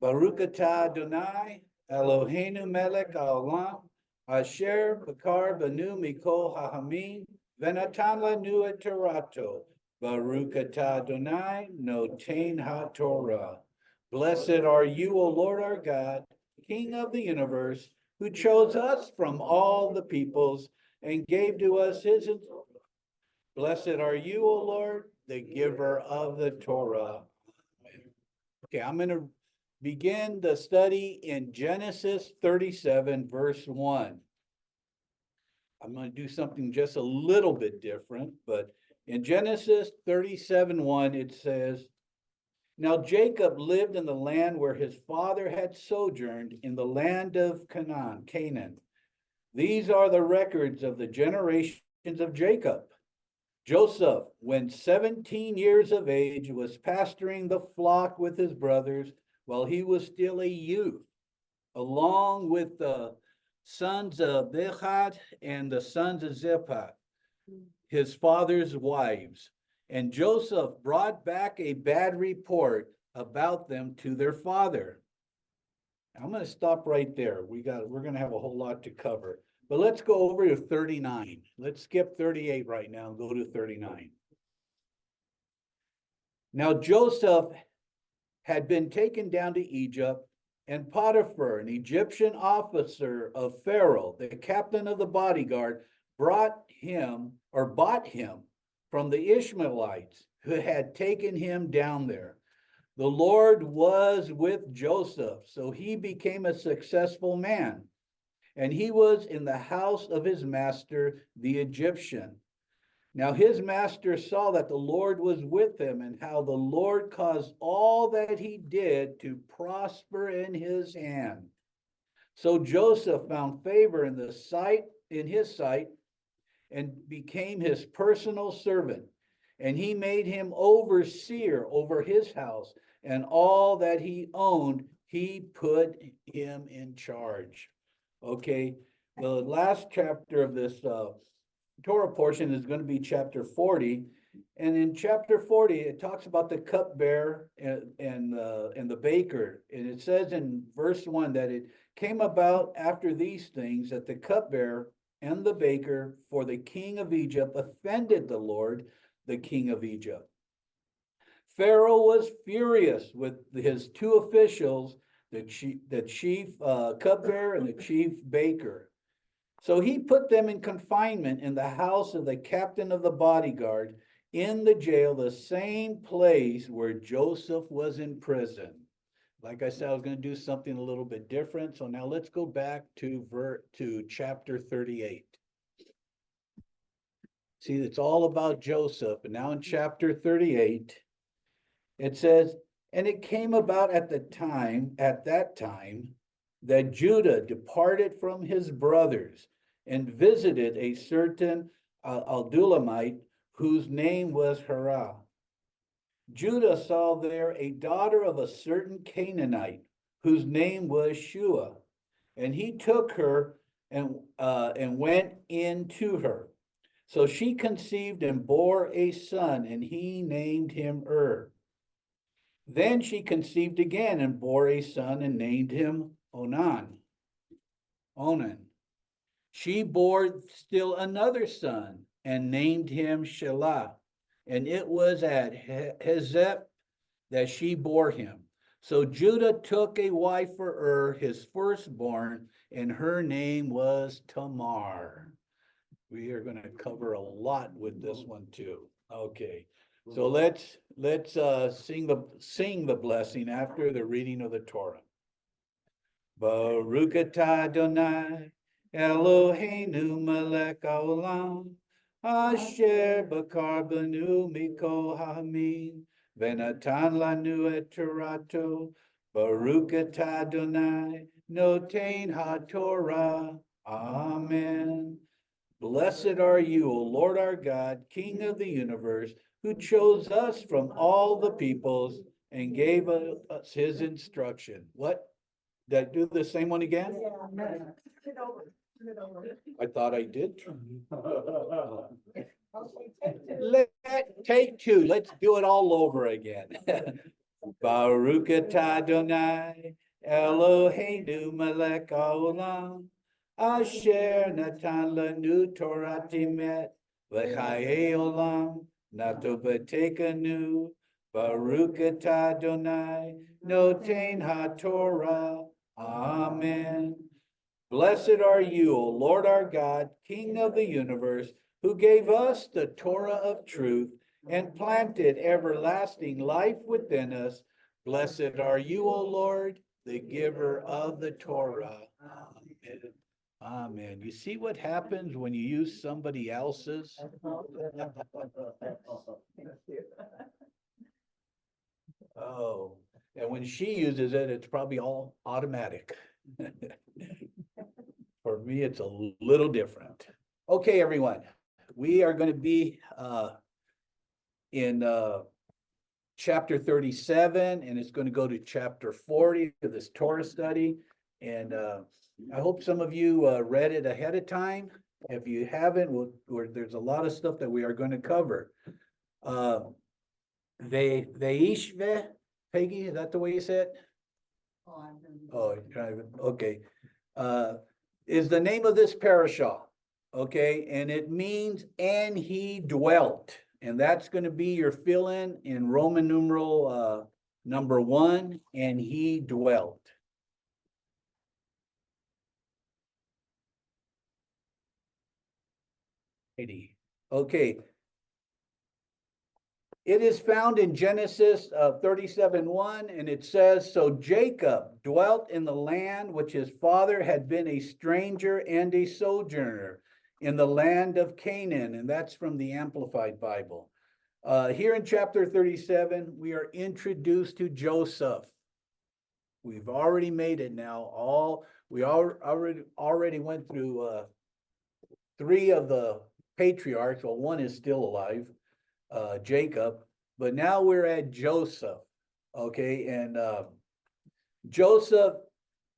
Baruch atah Adonai, Eloheinu melech haolam, asher bakar banu mikol ha'amim, venatan lanu et Torato. Baruch atah Adonai, noten haTorah. Blessed are you, O Lord our God, King of the universe, who chose us from all the peoples and gave to us his. Blessed are you, O Lord, the giver of the Torah. Okay, I'm going to begin the study in Genesis 37, verse 1. I'm going to do something just a little bit different, but in Genesis 37:1, it says, Now Jacob lived in the land where his father had sojourned in the land of Canaan. These are the records of the generations of Jacob. Joseph, when 17 years of age, was pasturing the flock with his brothers while he was still a youth, along with the sons of Bilhah and the sons of Zilpah, his father's wives. And Joseph brought back a bad report about them to their father. I'm going to stop right there. We're going to have a whole lot to cover. But let's go over to 39. Let's skip 38 right now and go to 39. Now Joseph had been taken down to Egypt, and Potiphar, an Egyptian officer of Pharaoh, the captain of the bodyguard, bought him from the Ishmaelites who had taken him down there. The Lord was with Joseph, so he became a successful man, and he was in the house of his master, the Egyptian. Now his master saw that the Lord was with him, and how the Lord caused all that he did to prosper in his hand. So Joseph found favor in his sight, and became his personal servant. And he made him overseer over his house, and all that he owned, he put him in charge. Okay, the last chapter of this Torah portion is going to be chapter 40. And in chapter 40, it talks about the cupbearer and the baker. And it says in verse 1 that it came about after these things that the cupbearer and the baker for the king of Egypt offended the Lord, the king of Egypt. Pharaoh was furious with his two officials, the chief cupbearer and the chief baker. So he put them in confinement in the house of the captain of the bodyguard in the jail, the same place where Joseph was in prison. Like I said, I was going to do something a little bit different. So now let's go back to chapter 38. See, it's all about Joseph. And now in chapter 38, it says, and it came about at that time, that Judah departed from his brothers and visited a certain Adullamite whose name was Hera. Judah saw there a daughter of a certain Canaanite whose name was Shua, and he took her and went in to her. So she conceived and bore a son, and he named him Then she conceived again and bore a son and named him Onan. She bore still another son and named him Shelah. And it was at Hezep that she bore him. So Judah took a wife for his firstborn, and her name was Tamar. We are going to cover a lot with this one too. Okay. So let's sing the blessing after the reading of the Torah. Baruch atah Adonai Eloheinu melech haolam asher bakar banu mikol ha'amim venatan lanu et Torato. Baruch atah Adonai noten haTorah. Amen. Blessed are you, O Lord our God, King of the universe, who chose us from all the peoples and gave us his instruction. What? Did I do the same one again? Yeah. Turn it over. I thought I did. Okay, take two. Take two. Let's do it all over again. Baruch atah Adonai, Eloheinu melech haolam, asher natan lanu Torah timet, v'chayei olam, nato b'tekanu, Baruch atah Adonai, noten ha-Torah. Amen. Blessed are you, O Lord our God, King of the universe, who gave us the Torah of truth and planted everlasting life within us. Blessed are you, O Lord, the giver of the Torah. Amen. Amen. You see what happens when you use somebody else's? Oh, and when she uses it, it's probably all automatic. For me, it's a little different. Okay, everyone, we are going to be in chapter 37, and it's going to go to chapter 40 of this Torah study. And I hope some of you read it ahead of time. If you haven't, there's a lot of stuff that we are going to cover. Vayeshev, Peggy, is that the way you say it? Oh, okay. Is the name of this parashah, okay? And it means, and he dwelt. And that's going to be your fill-in Roman numeral number 1, and he dwelt. Okay. It is found in Genesis 37:1, and it says, so Jacob dwelt in the land which his father had been a stranger and a sojourner in the land of Canaan. And that's from the Amplified Bible. Here in chapter 37, we are introduced to Joseph. We've already made it now. We already went through 3 of the patriarchs. Well, one is still alive, Jacob, but now we're at Joseph. Okay, and Joseph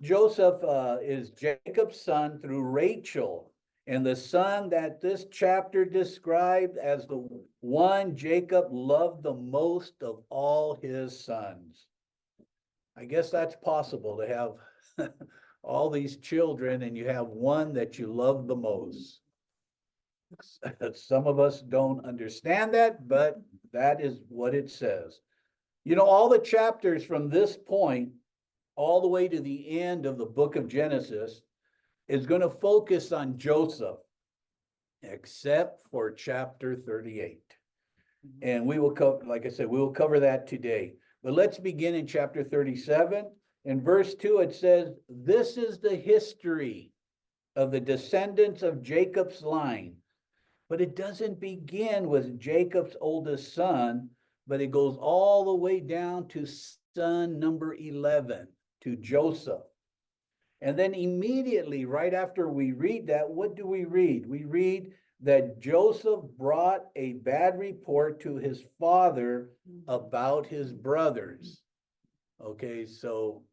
is Jacob's son through Rachel, and the son that this chapter described as the one Jacob loved the most of all his sons. I guess that's possible to have all these children and you have one that you love the most. Some of us don't understand that, but that is what it says. You know, all the chapters from this point all the way to the end of the book of Genesis is going to focus on Joseph, except for chapter 38. And we will cover, like I said, we will cover that today. But let's begin in chapter 37. In verse 2, it says, this is the history of the descendants of Jacob's line. But it doesn't begin with Jacob's oldest son, but it goes all the way down to son number 11, to Joseph. And then immediately, right after we read that, what do we read? We read that Joseph brought a bad report to his father about his brothers. Okay, so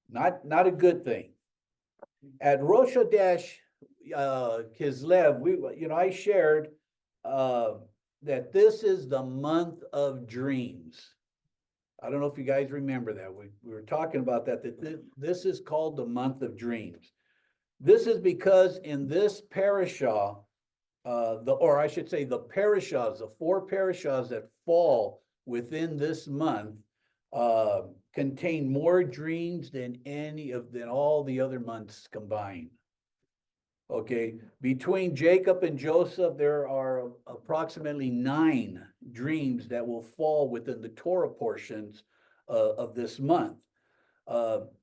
not a good thing. At Rosh Hashanah, Kislev, I shared that this is the month of dreams. I don't know if you guys remember that. We were talking about that this is called the month of dreams. This is because in this parashah, or I should say the parashahs, the 4 parashahs that fall within this month, contain more dreams than all the other months combined. Okay, between Jacob and Joseph, there are approximately 9 dreams that will fall within the Torah portions of this month.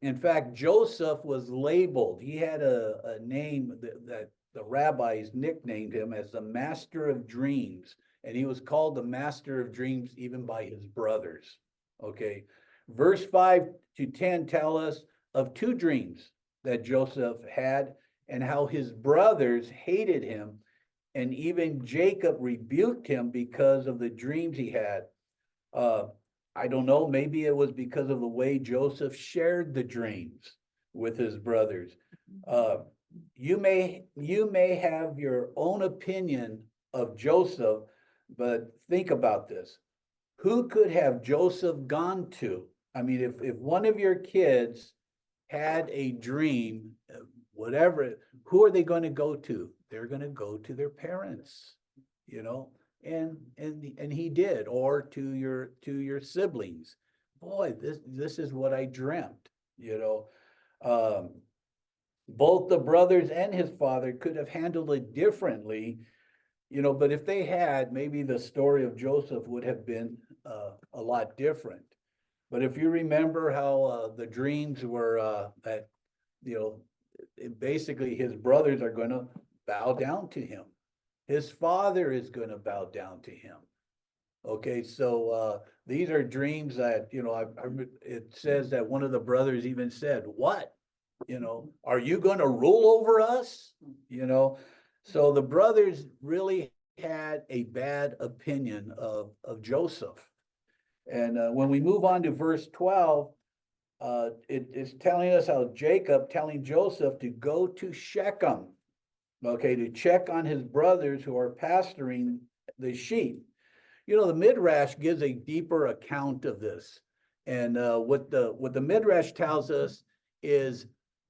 In fact, Joseph was labeled. He had a name that the rabbis nicknamed him as the Master of Dreams, and he was called the Master of Dreams even by his brothers. Okay, verse 5 to 10 tell us of 2 dreams that Joseph had, and how his brothers hated him, and even Jacob rebuked him because of the dreams he had. I don't know, maybe it was because of the way Joseph shared the dreams with his brothers. You may have your own opinion of Joseph, but think about this. who could have Joseph gone to? I mean, if one of your kids had a dream, whatever, who are they going to go to? They're going to go to their parents, you know, and he did, or to your siblings. Boy, this is what I dreamt, you know. Both the brothers and his father could have handled it differently, you know, but if they had, maybe the story of Joseph would have been a lot different. But if you remember how the dreams were that, you know, basically his brothers are going to bow down to him. His father is going to bow down to him. Okay, so these are dreams that, you know, it says that one of the brothers even said, "What? You know, are you going to rule over us?" You know, so the brothers really had a bad opinion of Joseph. And when we move on to verse 12, it is telling us how Jacob telling Joseph to go to Shechem, okay, to check on his brothers who are pasturing the sheep. You know, the Midrash gives a deeper account of this. And what the Midrash tells us is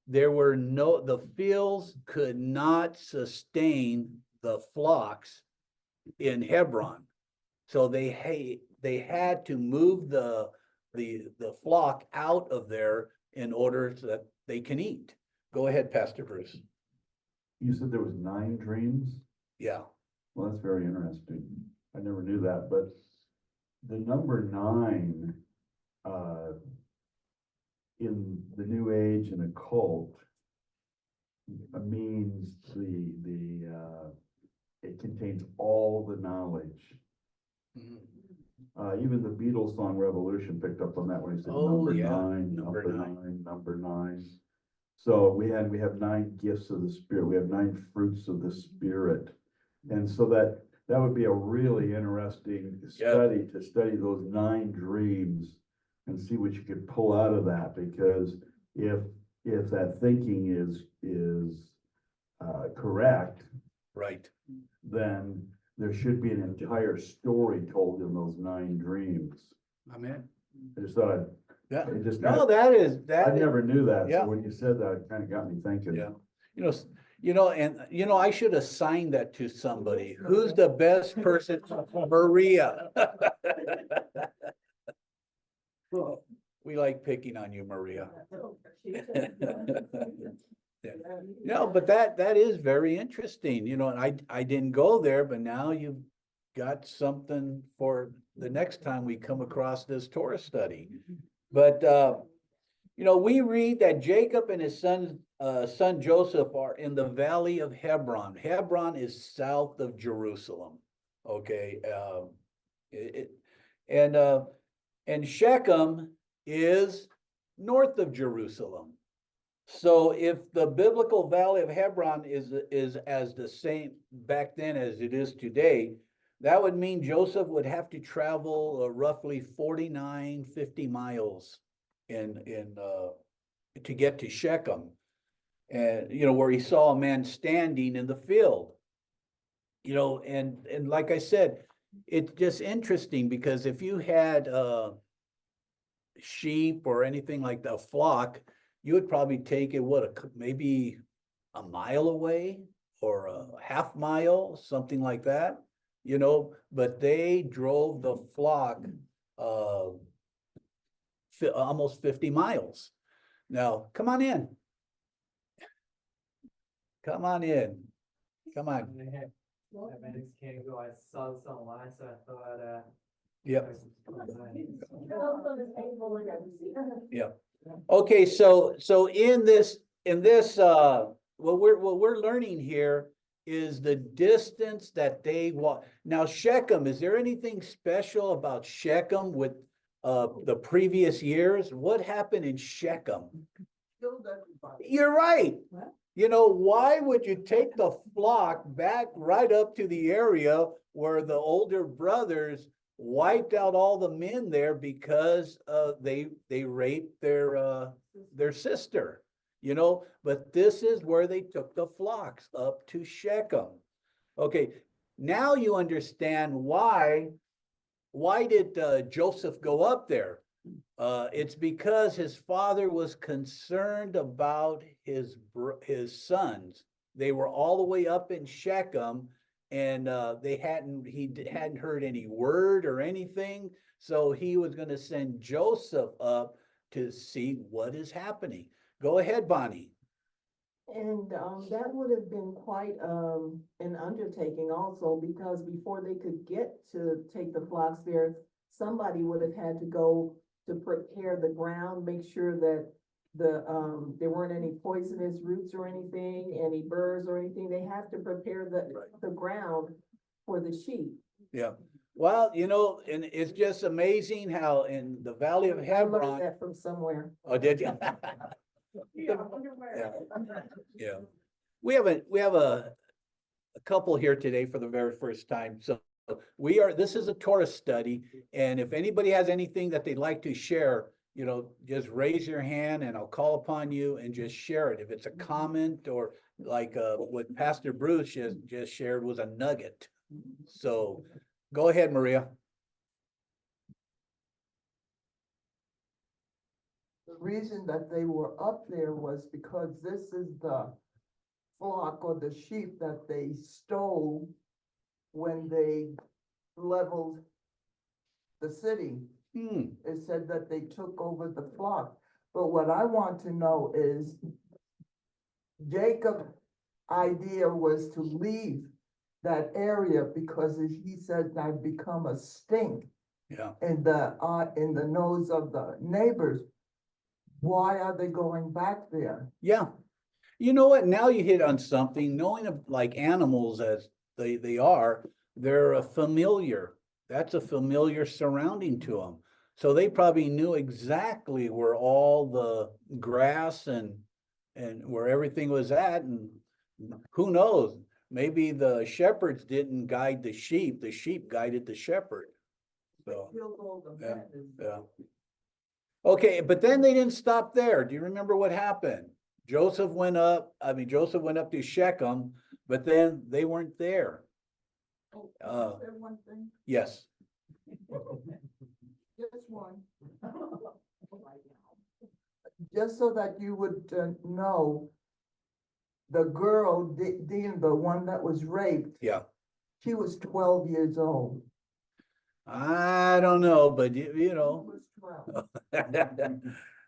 the fields could not sustain the flocks in Hebron. So they had to move the flock out of there in order so that they can eat. Go ahead, Pastor Bruce. You said there was 9 dreams? Yeah. Well, that's very interesting. I never knew that, but the number 9, in the New Age and occult, means it contains all the knowledge. Even the Beatles song Revolution picked up on that when he said Oh, number yeah. 9, Number number nine. 9, number 9. So we have 9 gifts of the Spirit. We have 9 fruits of the Spirit. And so that would be a really interesting study to study those 9 dreams and see what you could pull out of that. Because if that thinking is correct, Right. then there should be an entire story told in those 9 dreams. Amen. I just thought Yeah. it just No, that is I never knew that. Yeah. So when you said that, it kind of got me thinking. Yeah. And I should assign that to somebody. Who's the best person? Maria. We like picking on you, Maria. No, but that is very interesting, you know, and I didn't go there, but now you've got something for the next time we come across this Torah study. But you know, we read that Jacob and his son Joseph are in the valley of Hebron. Hebron is south of Jerusalem. Okay, and Shechem is north of Jerusalem. So if the biblical valley of Hebron is as the same back then as it is today, that would mean Joseph would have to travel roughly 49, 50 miles to get to Shechem, and you know, where he saw a man standing in the field. You know, and like I said, it's just interesting because if you had sheep or anything like the flock, you would probably take it maybe a mile away or a half mile, something like that, you know, but they drove the flock almost 50 miles. Now, come on in. Come on in. Come on. Medics can't go. I saw this online, so I thought, Yep. Yep. Okay, so in this what we're learning here is the distance that they walk. Now Shechem, is there anything special about Shechem with the previous years? What happened in Shechem? You're right. You know, why would you take the flock back right up to the area where the older brothers wiped out all the men there because they raped their sister, you know? But this is where they took the flocks, up to Shechem. Okay, now you understand why why did Joseph go up there? It's because his father was concerned about his sons. They were all the way up in Shechem, and he hadn't heard any word or anything. So he was going to send Joseph up to see what is happening. Go ahead, Bonnie. And that would have been quite an undertaking also, because before they could get to take the flocks there, somebody would have had to go to prepare the ground, make sure that there weren't any poisonous roots or anything, any birds or anything. They have to prepare the ground for the sheep. Yeah. Well, and it's just amazing how in the Valley of I learned Hebron. that from somewhere. Oh, did you? Yeah. Yeah. We have a couple here today for the very first time. So this is a Torah study. And if anybody has anything that they'd like to share, just raise your hand and I'll call upon you and just share it. If it's a comment or like what Pastor Bruce just shared was a nugget. So go ahead, Maria. The reason that they were up there was because this is the flock or the sheep that they stole when they leveled the city. It said that they took over the flock. But what I want to know is Jacob's idea was to leave that area because he said I've become a stink Yeah. in the nose of the neighbors. Why are they going back there? Yeah. You know what? Now you hit on something. Knowing like animals as they are, they're a familiar. That's a familiar surrounding to them. So they probably knew exactly where all the grass and where everything was at. And who knows? Maybe the shepherds didn't guide the sheep guided the shepherd. So Killed all the yeah, men. yeah. Okay, but then they didn't stop there. Do you remember what happened? Joseph went up to Shechem, but then they weren't there. Oh, can I say one thing? Yes. Just one. Just so that you would know, the girl, Dean, the one that was raped, Yeah. she was 12 years old. I don't know, but She was 12.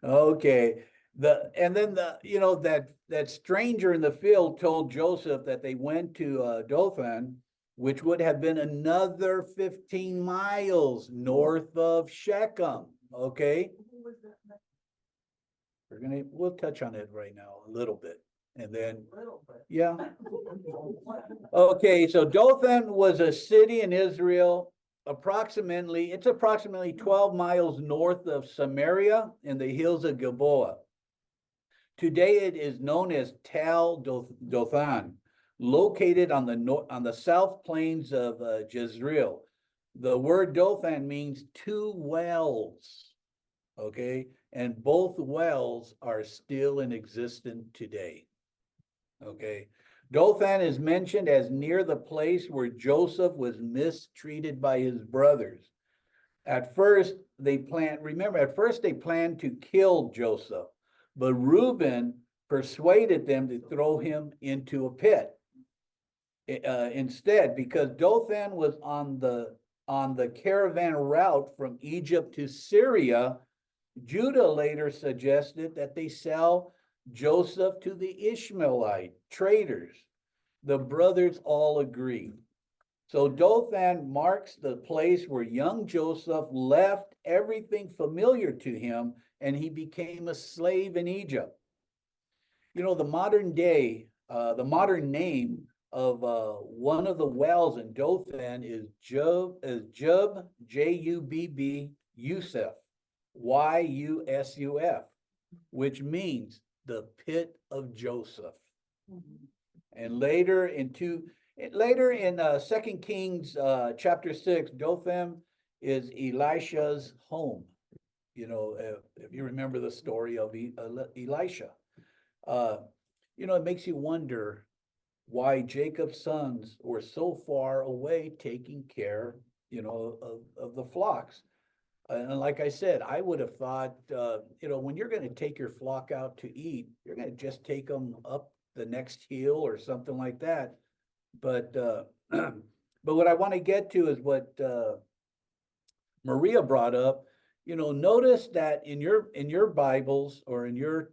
Okay. And then that stranger in the field told Joseph that they went to Dothan, which would have been another 15 miles north of Shechem. Okay. Who was that man? We'll touch on it right now a little bit. And then, Little bit. yeah. Okay, so Dothan was a city in Israel. It's approximately 12 miles north of Samaria in the hills of Gilboa. Today it is known as Tel Dothan, located on the south plains of Jezreel. The word Dothan means two wells, okay? And both wells are still in existence today, okay? Dothan is mentioned as near the place where Joseph was mistreated by his brothers. At first they planned to kill Joseph, but Reuben persuaded them to throw him into a pit instead, because Dothan was on the caravan route from Egypt to Syria. Judah later suggested that they sell Joseph to the Ishmaelite traders. The brothers all agreed. So Dothan marks the place where young Joseph left everything familiar to him and he became a slave in Egypt. The modern name of one of the wells in Dothan is Jubb, Jubb, Yusuf, Yusuf, which means the pit of Joseph. And later in 2 Kings chapter 6, Dothan is Elisha's home. If you remember the story of Elisha, it makes you wonder why Jacob's sons were so far away taking care of the flocks. And like I said, I would have thought, when you're gonna take your flock out to eat, you're gonna just take them up the next hill or something like that. But, but what I want to get to is what, Maria brought up. Notice that in your Bibles or in your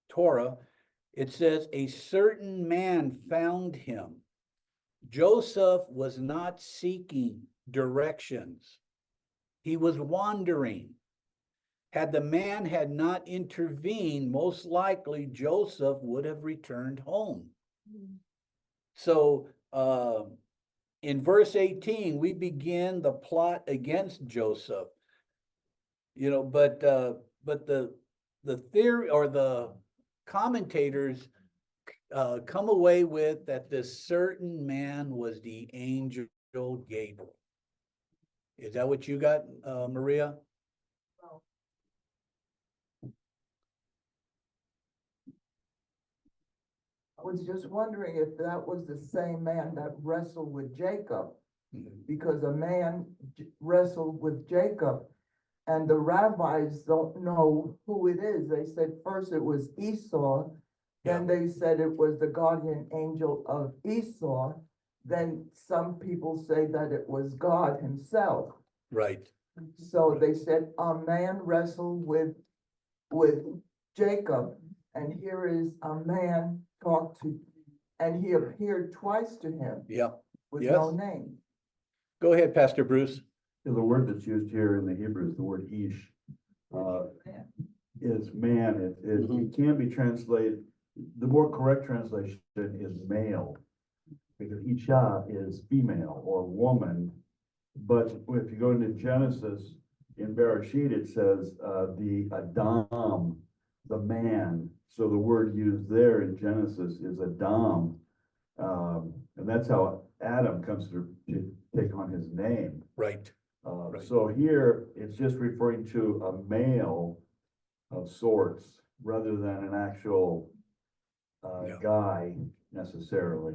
Torah, it says a certain man found him. Joseph was not seeking directions. He was wandering. Had the man had not intervened, most likely Joseph would have returned home. So, in verse 18, we begin the plot against Joseph. But the theory or the commentators come away with that this certain man was the angel Gabriel. Is that what you got, Maria? I was just wondering if that was the same man that wrestled with Jacob, because a man wrestled with Jacob, and the rabbis don't know who it is. They said first it was Esau, then they said it was the guardian angel of Esau. Then some people say that it was God himself. Right. So they said a man wrestled with Jacob, and here is a man talked to, and he appeared twice to him. Yep. With Yes. no name. Go ahead, Pastor Bruce. The word that's used here in the Hebrew is the word ish. Is man. It can be translated, the more correct translation is male, because Isha is female or woman. But if you go into Genesis, in Bereshit, it says the Adam, the man. So the word used there in Genesis is Adam. And that's how Adam comes to take on his name. Right. Right. So here, it's just referring to a male of sorts, rather than an actual Yeah. guy necessarily.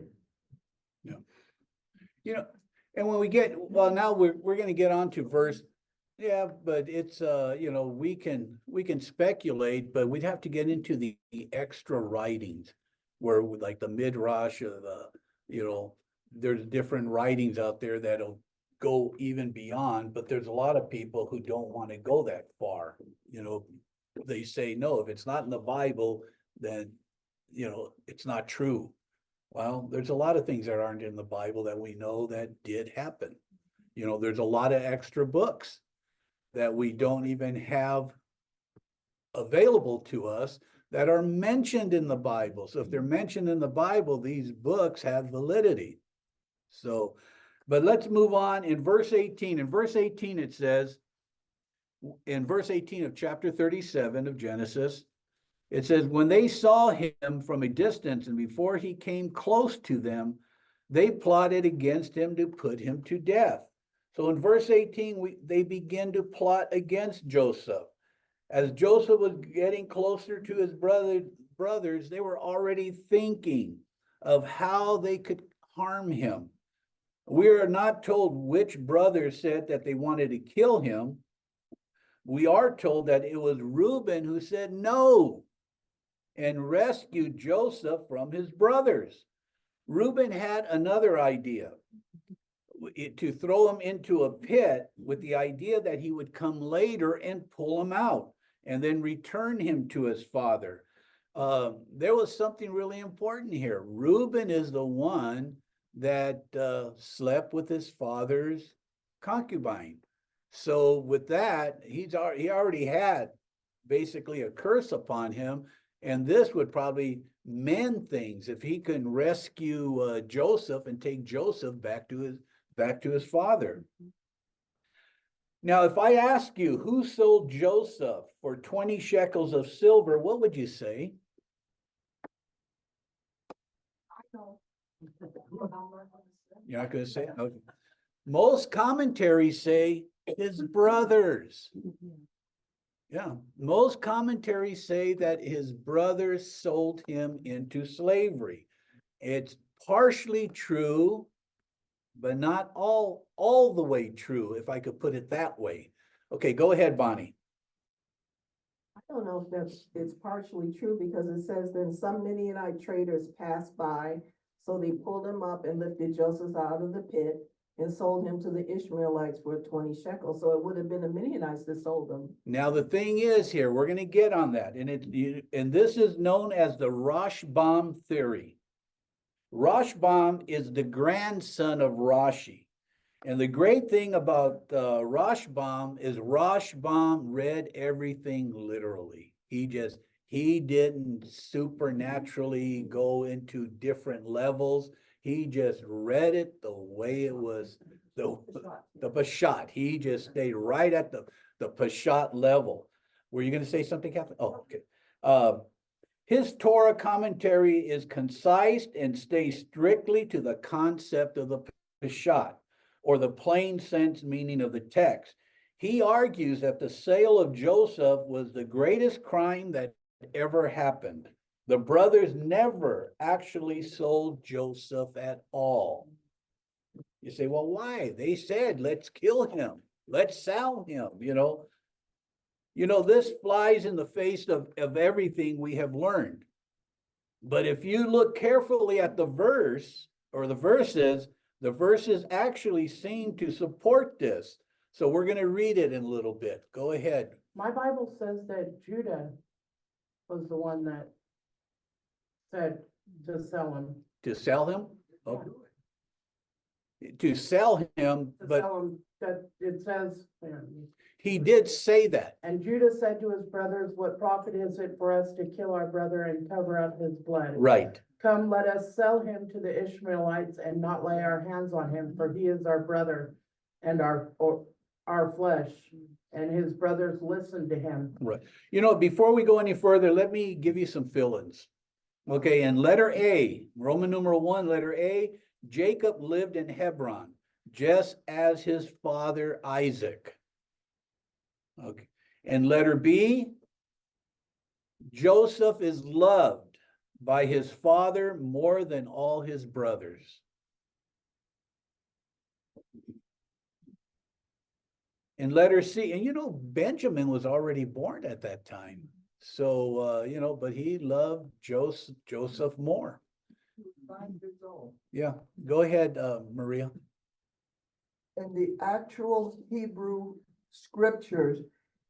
And when we get, well, now we're gonna get on to verse, but it's, we can speculate, but we'd have to get into the extra writings where like the midrash or there's different writings out there that'll go even beyond, but there's a lot of people who don't want to go that far. They say, no, if it's not in the Bible, then, it's not true. Well, there's a lot of things that aren't in the Bible that we know that did happen. There's a lot of extra books that we don't even have available to us that are mentioned in the Bible. So if they're mentioned in the Bible, these books have validity. So, but let's move on in verse 18. In verse 18, it says, in verse 18 of chapter 37 of Genesis, it says, when they saw him from a distance and before he came close to them, they plotted against him to put him to death. So in verse 18, they begin to plot against Joseph. As Joseph was getting closer to his brothers, they were already thinking of how they could harm him. We are not told which brothers said that they wanted to kill him. We are told that it was Reuben who said no and rescued Joseph from his brothers. Reuben had another idea, to throw him into a pit with the idea that he would come later and pull him out and then return him to his father. There was something really important here. Reuben is the one that slept with his father's concubine. So with that, he already had basically a curse upon him, and this would probably mend things if he can rescue Joseph and take Joseph back to his father. Now, if I ask you who sold Joseph for 20 shekels of silver, what would you say? You're not going to say it? Okay. Most commentaries say his brothers. Yeah, most commentaries say that his brothers sold him into slavery. It's partially true, but not all the way true, if I could put it that way. Okay, go ahead, Bonnie. I don't know if it's partially true because it says then some Midianite traders passed by. So they pulled him up and lifted Joseph out of the pit and sold him to the Ishmaelites for 20 shekels. So it would have been the Midianites that sold him. Now, the thing is here, we're gonna get on that, and this is known as the Rashbam theory. Rashbam is the grandson of Rashi. And the great thing about Rashbam is Rashbam read everything literally. He didn't supernaturally go into different levels. He just read it the way it was, the Peshat. He just stayed right at the Peshat level. Were you gonna say something, Catherine? Oh, okay. His Torah commentary is concise and stays strictly to the concept of the Peshat, or the plain sense meaning of the text. He argues that the sale of Joseph was the greatest crime that ever happened. The brothers never actually sold Joseph at all. You say, well, why? They said, let's kill him. Let's sell him, this flies in the face of everything we have learned. But if you look carefully at the verse or the verses actually seem to support this. So we're going to read it in a little bit. Go ahead. My Bible says that Judah was the one that said to sell him. To sell him? Okay. To sell him, To but sell him, that it says, he did say that. and Judah said to his brothers, what profit is it for us to kill our brother and cover up his blood? Right. Come, let us sell him to the Ishmaelites and not lay our hands on him, for he is our brother and our flesh. And his brothers listened to him. Right. Before we go any further, let me give you some fill-ins. Okay, and letter A, Roman numeral 1, letter A, Jacob lived in Hebron, just as his father Isaac. Okay, and letter B, Joseph is loved by his father more than all his brothers. And letter C, and Benjamin was already born at that time. So, but he loved Joseph more. 5 years old. Yeah, go ahead, Maria. In the actual Hebrew scriptures,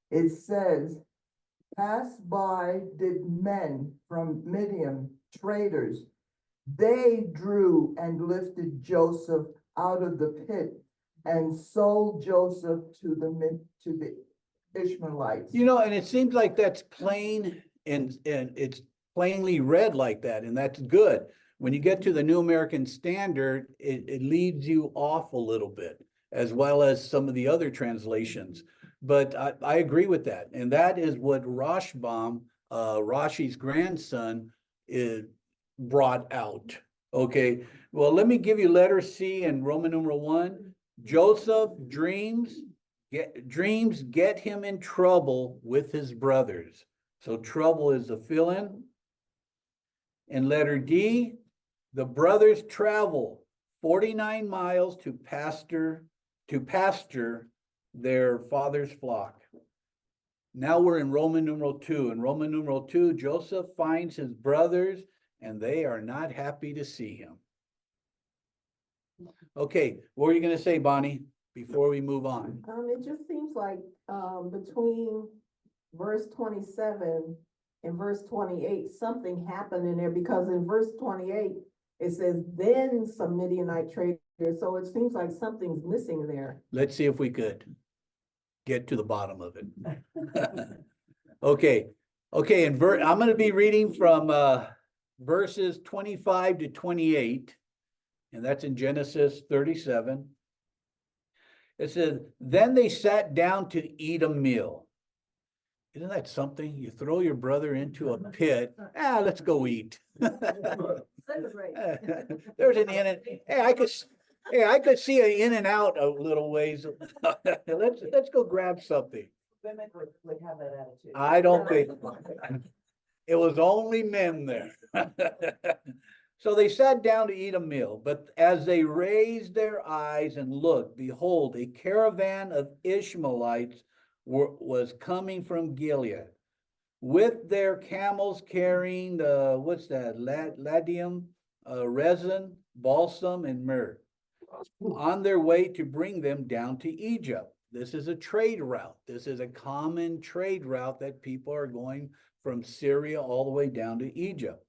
it says, pass by did men from Midian, traders. They drew and lifted Joseph out of the pit and sold Joseph to the Ishmaelites. And it seems like that's plain and it's plainly read like that, and that's good. When you get to the New American Standard, it leads you off a little bit, as well as some of the other translations. But I agree with that. And that is what Rashbam, Rashi's grandson, brought out. Okay, well, let me give you letter C in Roman numeral 1. Joseph dreams get him in trouble with his brothers. So trouble is the fill-in. And letter D, the brothers travel 49 miles to pasture their father's flock. Now we're in Roman numeral 2. In Roman numeral 2, Joseph finds his brothers and they are not happy to see him. Okay, what were you going to say, Bonnie, before we move on? It just seems like, between verse 27 and verse 28, something happened in there, because in verse 28, it says, then some Midianite traders, so it seems like something's missing there. Let's see if we could get to the bottom of it. Okay, and I'm going to be reading from verses 25 to 28, and that's in Genesis 37. It says, then they sat down to eat a meal. Isn't that something? You throw your brother into a pit. Let's go eat. Celebrate. There's an in and I could see an in and out a little ways. Let's go grab something. Women would have that attitude. I don't think it was only men there. So they sat down to eat a meal, but as they raised their eyes and looked, behold, a caravan of Ishmaelites was coming from Gilead, with their camels carrying the, what's that, ladium, resin, balsam, and myrrh, on their way to bring them down to Egypt. This is a trade route. This is a common trade route that people are going from Syria all the way down to Egypt.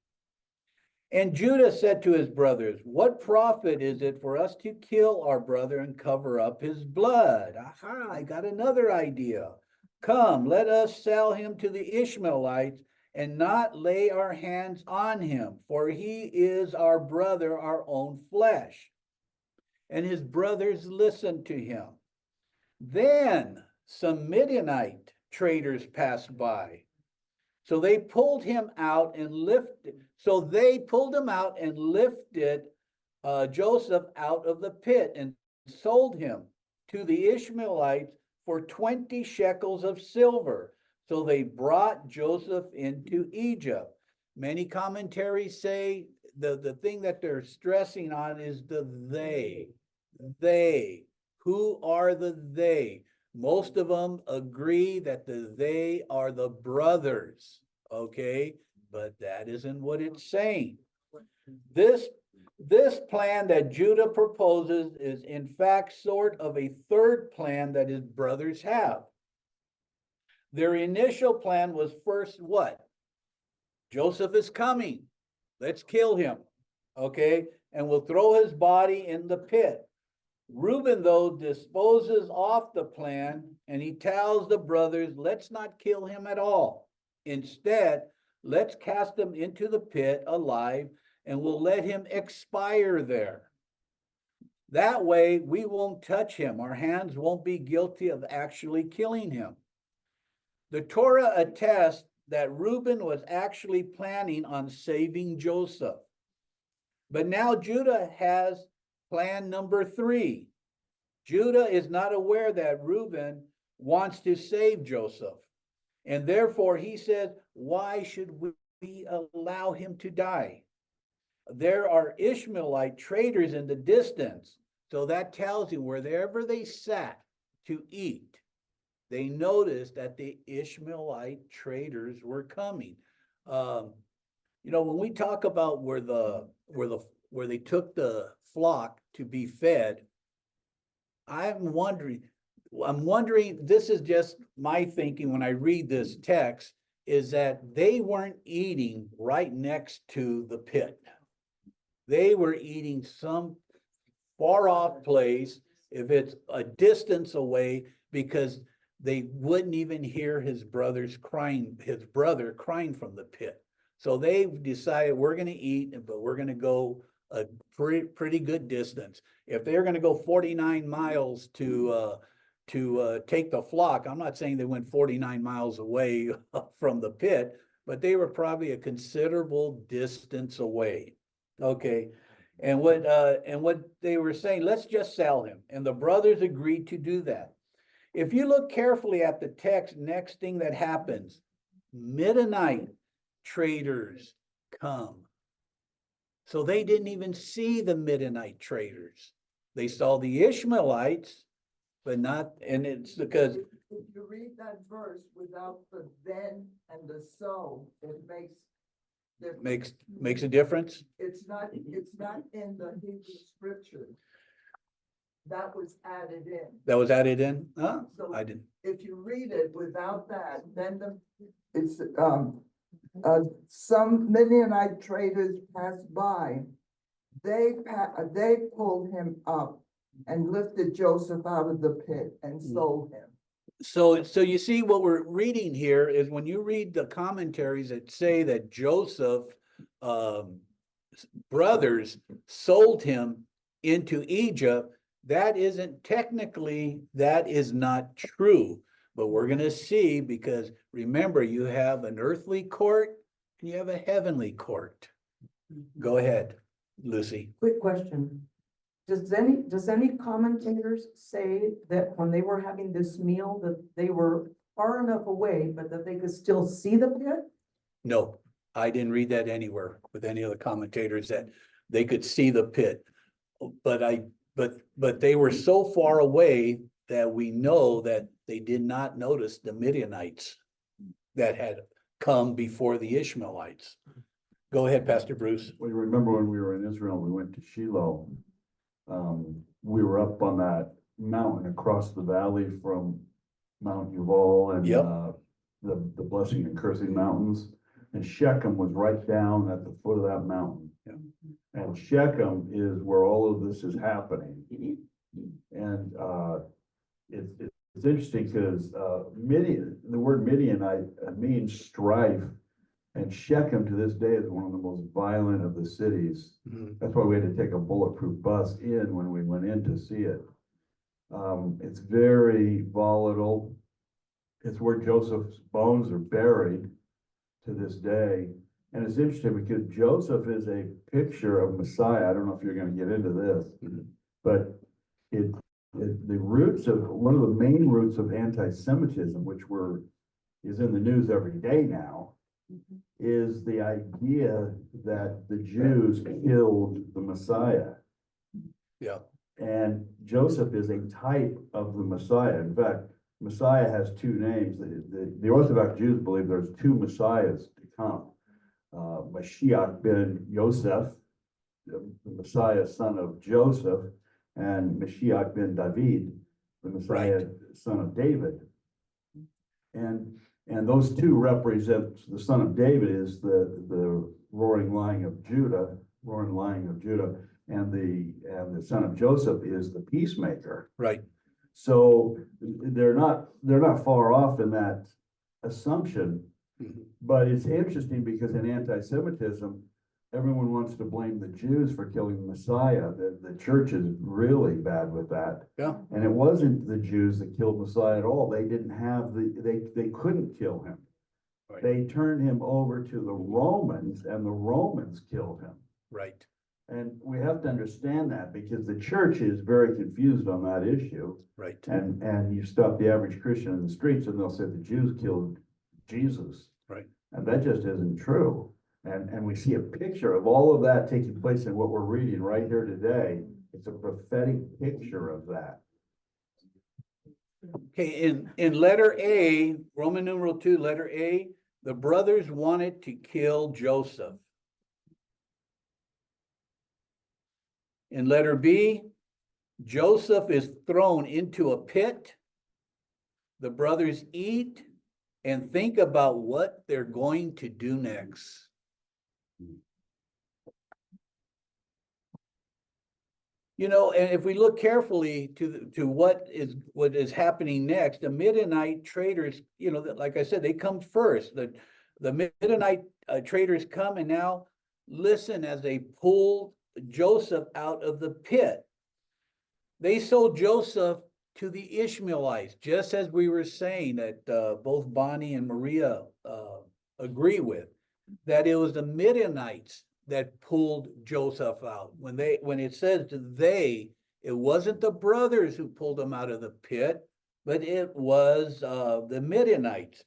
And Judah said to his brothers, what profit is it for us to kill our brother and cover up his blood? Aha, I got another idea. Come, let us sell him to the Ishmaelites and not lay our hands on him, for he is our brother, our own flesh. And his brothers listened to him. Then some Midianite traders passed by. So they pulled him out and lifted. Joseph out of the pit and sold him to the Ishmaelites for 20 shekels of silver. So they brought Joseph into Egypt. Many commentaries say the thing that they're stressing on is the they. They. Who are the they? Most of them agree that they are the brothers, okay? But that isn't what it's saying. This plan that Judah proposes is in fact sort of a third plan that his brothers have. Their initial plan was first what? Joseph is coming. Let's kill him, okay? And we'll throw his body in the pit. Reuben, though, disposes off the plan, and he tells the brothers, let's not kill him at all. Instead, let's cast him into the pit alive, and we'll let him expire there. That way, we won't touch him. Our hands won't be guilty of actually killing him. The Torah attests that Reuben was actually planning on saving Joseph. But now Judah has plan number 3. Judah is not aware that Reuben wants to save Joseph. And therefore he says, why should we allow him to die? There are Ishmaelite traders in the distance. So that tells you wherever they sat to eat, they noticed that the Ishmaelite traders were coming. When we talk about where they took the flock to be fed, I'm wondering, this is just my thinking when I read this text, is that they weren't eating right next to the pit. They were eating some far off place, if it's a distance away, because they wouldn't even hear his brother crying from the pit. So they decided we're going to eat, but we're going to go a pretty good distance. If they're going to go 49 miles to take the flock, I'm not saying they went 49 miles away from the pit, but they were probably a considerable distance away. Okay. And what they were saying, let's just sell him. And the brothers agreed to do that. If you look carefully at the text, next thing that happens, Midianite traders come. So they didn't even see the Midianite traders. They saw the Ishmaelites, but not, and it's because. If you read that verse without the then and the so, it Makes a difference. It's not in the Hebrew scriptures. That was added in. That was added in? Huh? So I didn't. if you read it without that, then it's some Midianite traders passed by. They pulled him up and lifted Joseph out of the pit and sold him. So you see what we're reading here is when you read the commentaries that say that Joseph brothers sold him into Egypt, that is not true. But we're going to see, because remember, you have an earthly court and you have a heavenly court. Go ahead, Lucy. Quick question. Does any commentators say that when they were having this meal, that they were far enough away, but that they could still see the pit? No, I didn't read that anywhere with any of the commentators that they could see the pit. But they were so far away that we know that they did not notice the Midianites that had come before the Ishmaelites. Go ahead, Pastor Bruce. Well, you remember when we were in Israel, we went to Shiloh. We were up on that mountain across the valley from Mount Yuval and Yep. The Blessing and Cursing Mountains. And Shechem was right down at the foot of that mountain. Yeah. And Shechem is where all of this is happening. And it's interesting because Midian, the word Midianite means strife. And Shechem to this day is one of the most violent of the cities. Mhm. That's why we had to take a bulletproof bus in when we went in to see it. It's very volatile. It's where Joseph's bones are buried to this day. And it's interesting because Joseph is a picture of Messiah. I don't know if you're going to get into this, but the roots of one of the main roots of anti-Semitism, which is in the news every day now, is the idea that the Jews killed the Messiah. Yeah. And Joseph is a type of the Messiah. In fact, Messiah has two names. The Orthodox Jews believe there's two Messiahs to come. Mashiach ben Yosef, the Messiah son of Joseph, and Mashiach ben David, the Messiah son of David. And those two represent the son of David is the roaring lion of Judah, and the son of Joseph is the peacemaker. Right. So they're not far off in that assumption. Mhm. But it's interesting because in anti-Semitism, everyone wants to blame the Jews for killing the Messiah. The church is really bad with that. Yeah. And it wasn't the Jews that killed Messiah at all. They didn't have they couldn't kill him. Right. They turned him over to the Romans and the Romans killed him. Right. And we have to understand that because the church is very confused on that issue. Right. And you stop the average Christian in the streets and they'll say the Jews killed Jesus. Right. And that just isn't true. And we see a picture of all of that taking place in what we're reading right here today. It's a prophetic picture of that. Okay, in letter A, Roman numeral 2, letter A, the brothers wanted to kill Joseph. In letter B, Joseph is thrown into a pit. The brothers eat and think about what they're going to do next. You know, and if we look carefully to what is happening next, the Midianite traders, you know, like I said, they come first. The Midianite traders come and now listen as they pull Joseph out of the pit. They sold Joseph to the Ishmaelites, just as we were saying that both Bonnie and Maria agree with, that it was the Midianites that pulled Joseph out. When it says they, it wasn't the brothers who pulled him out of the pit, but it was the Midianites.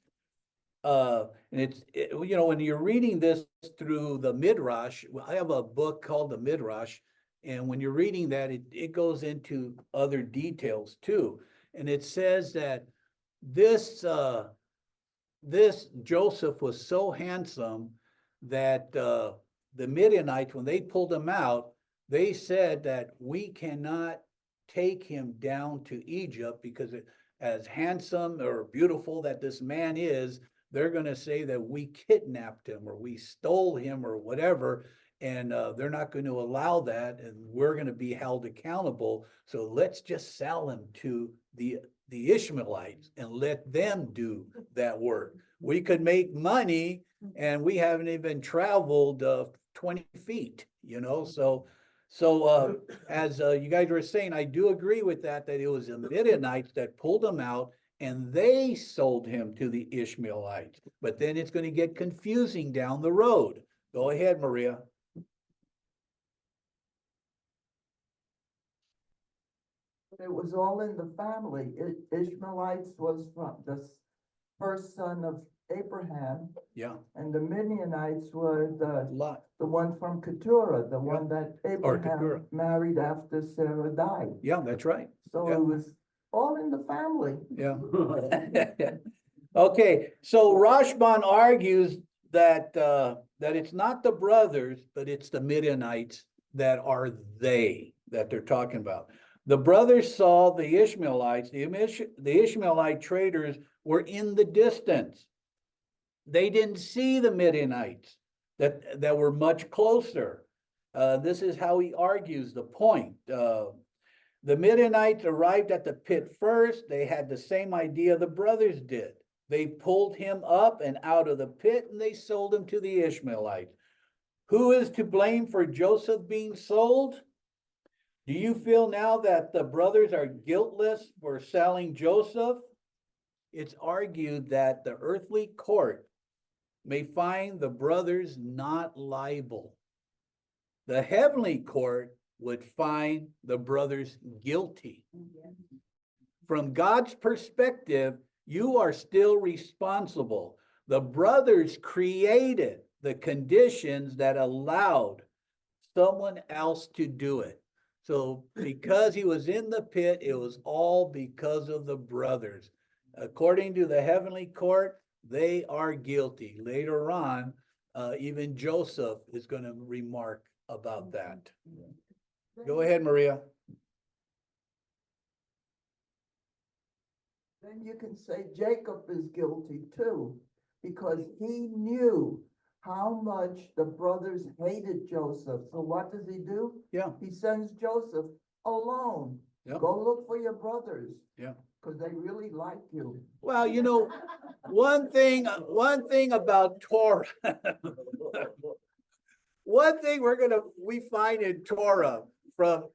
And you know, when you're reading this through the Midrash, I have a book called the Midrash, and when you're reading that, it goes into other details too. And it says that this Joseph was so handsome that the Midianites, when they pulled him out, they said that we cannot take him down to Egypt because as handsome or beautiful that this man is, they're going to say that we kidnapped him or we stole him or whatever, and they're not going to allow that, and we're going to be held accountable. So let's just sell him to the Ishmaelites and let them do that work. We could make money, and we haven't even traveled 20 feet, you know? So as you guys were saying, I do agree with that it was the Midianites that pulled him out and they sold him to the Ishmaelites. But then it's going to get confusing down the road. Go ahead, Maria. It was all in the family. Ishmaelites was from the first son of Abraham, Yeah, and the Midianites were Lot. the one from Keturah, the one that Keturah. Abraham married after Sarah died. Yeah, that's right. So Yeah. it was all in the family. Yeah. Okay, so Rashban argues that, that it's not the brothers, but it's the Midianites that are that they're talking about. The brothers saw the Ishmaelites, the Ishmaelite traders were in the distance. They didn't see the Midianites that were much closer. This is how he argues the point. The Midianites arrived at the pit first. They had the same idea the brothers did. They pulled him up and out of the pit and they sold him to the Ishmaelites. Who is to blame for Joseph being sold? Do you feel now that the brothers are guiltless for selling Joseph? It's argued that the earthly court may find the brothers not liable. The heavenly court would find the brothers guilty. From God's perspective, you are still responsible. The brothers created the conditions that allowed someone else to do it. So because he was in the pit, it was all because of the brothers. According to the heavenly court, they are guilty. Later on, even Joseph is going to remark about that. Go ahead, Maria. Then you can say Jacob is guilty too, because he knew how much the brothers hated Joseph. So what does he do? Yeah. He sends Joseph alone. Yeah. Go look for your brothers. Yeah. Because they really like you. Well, you know, one thing about Torah, one thing we find in Torah from,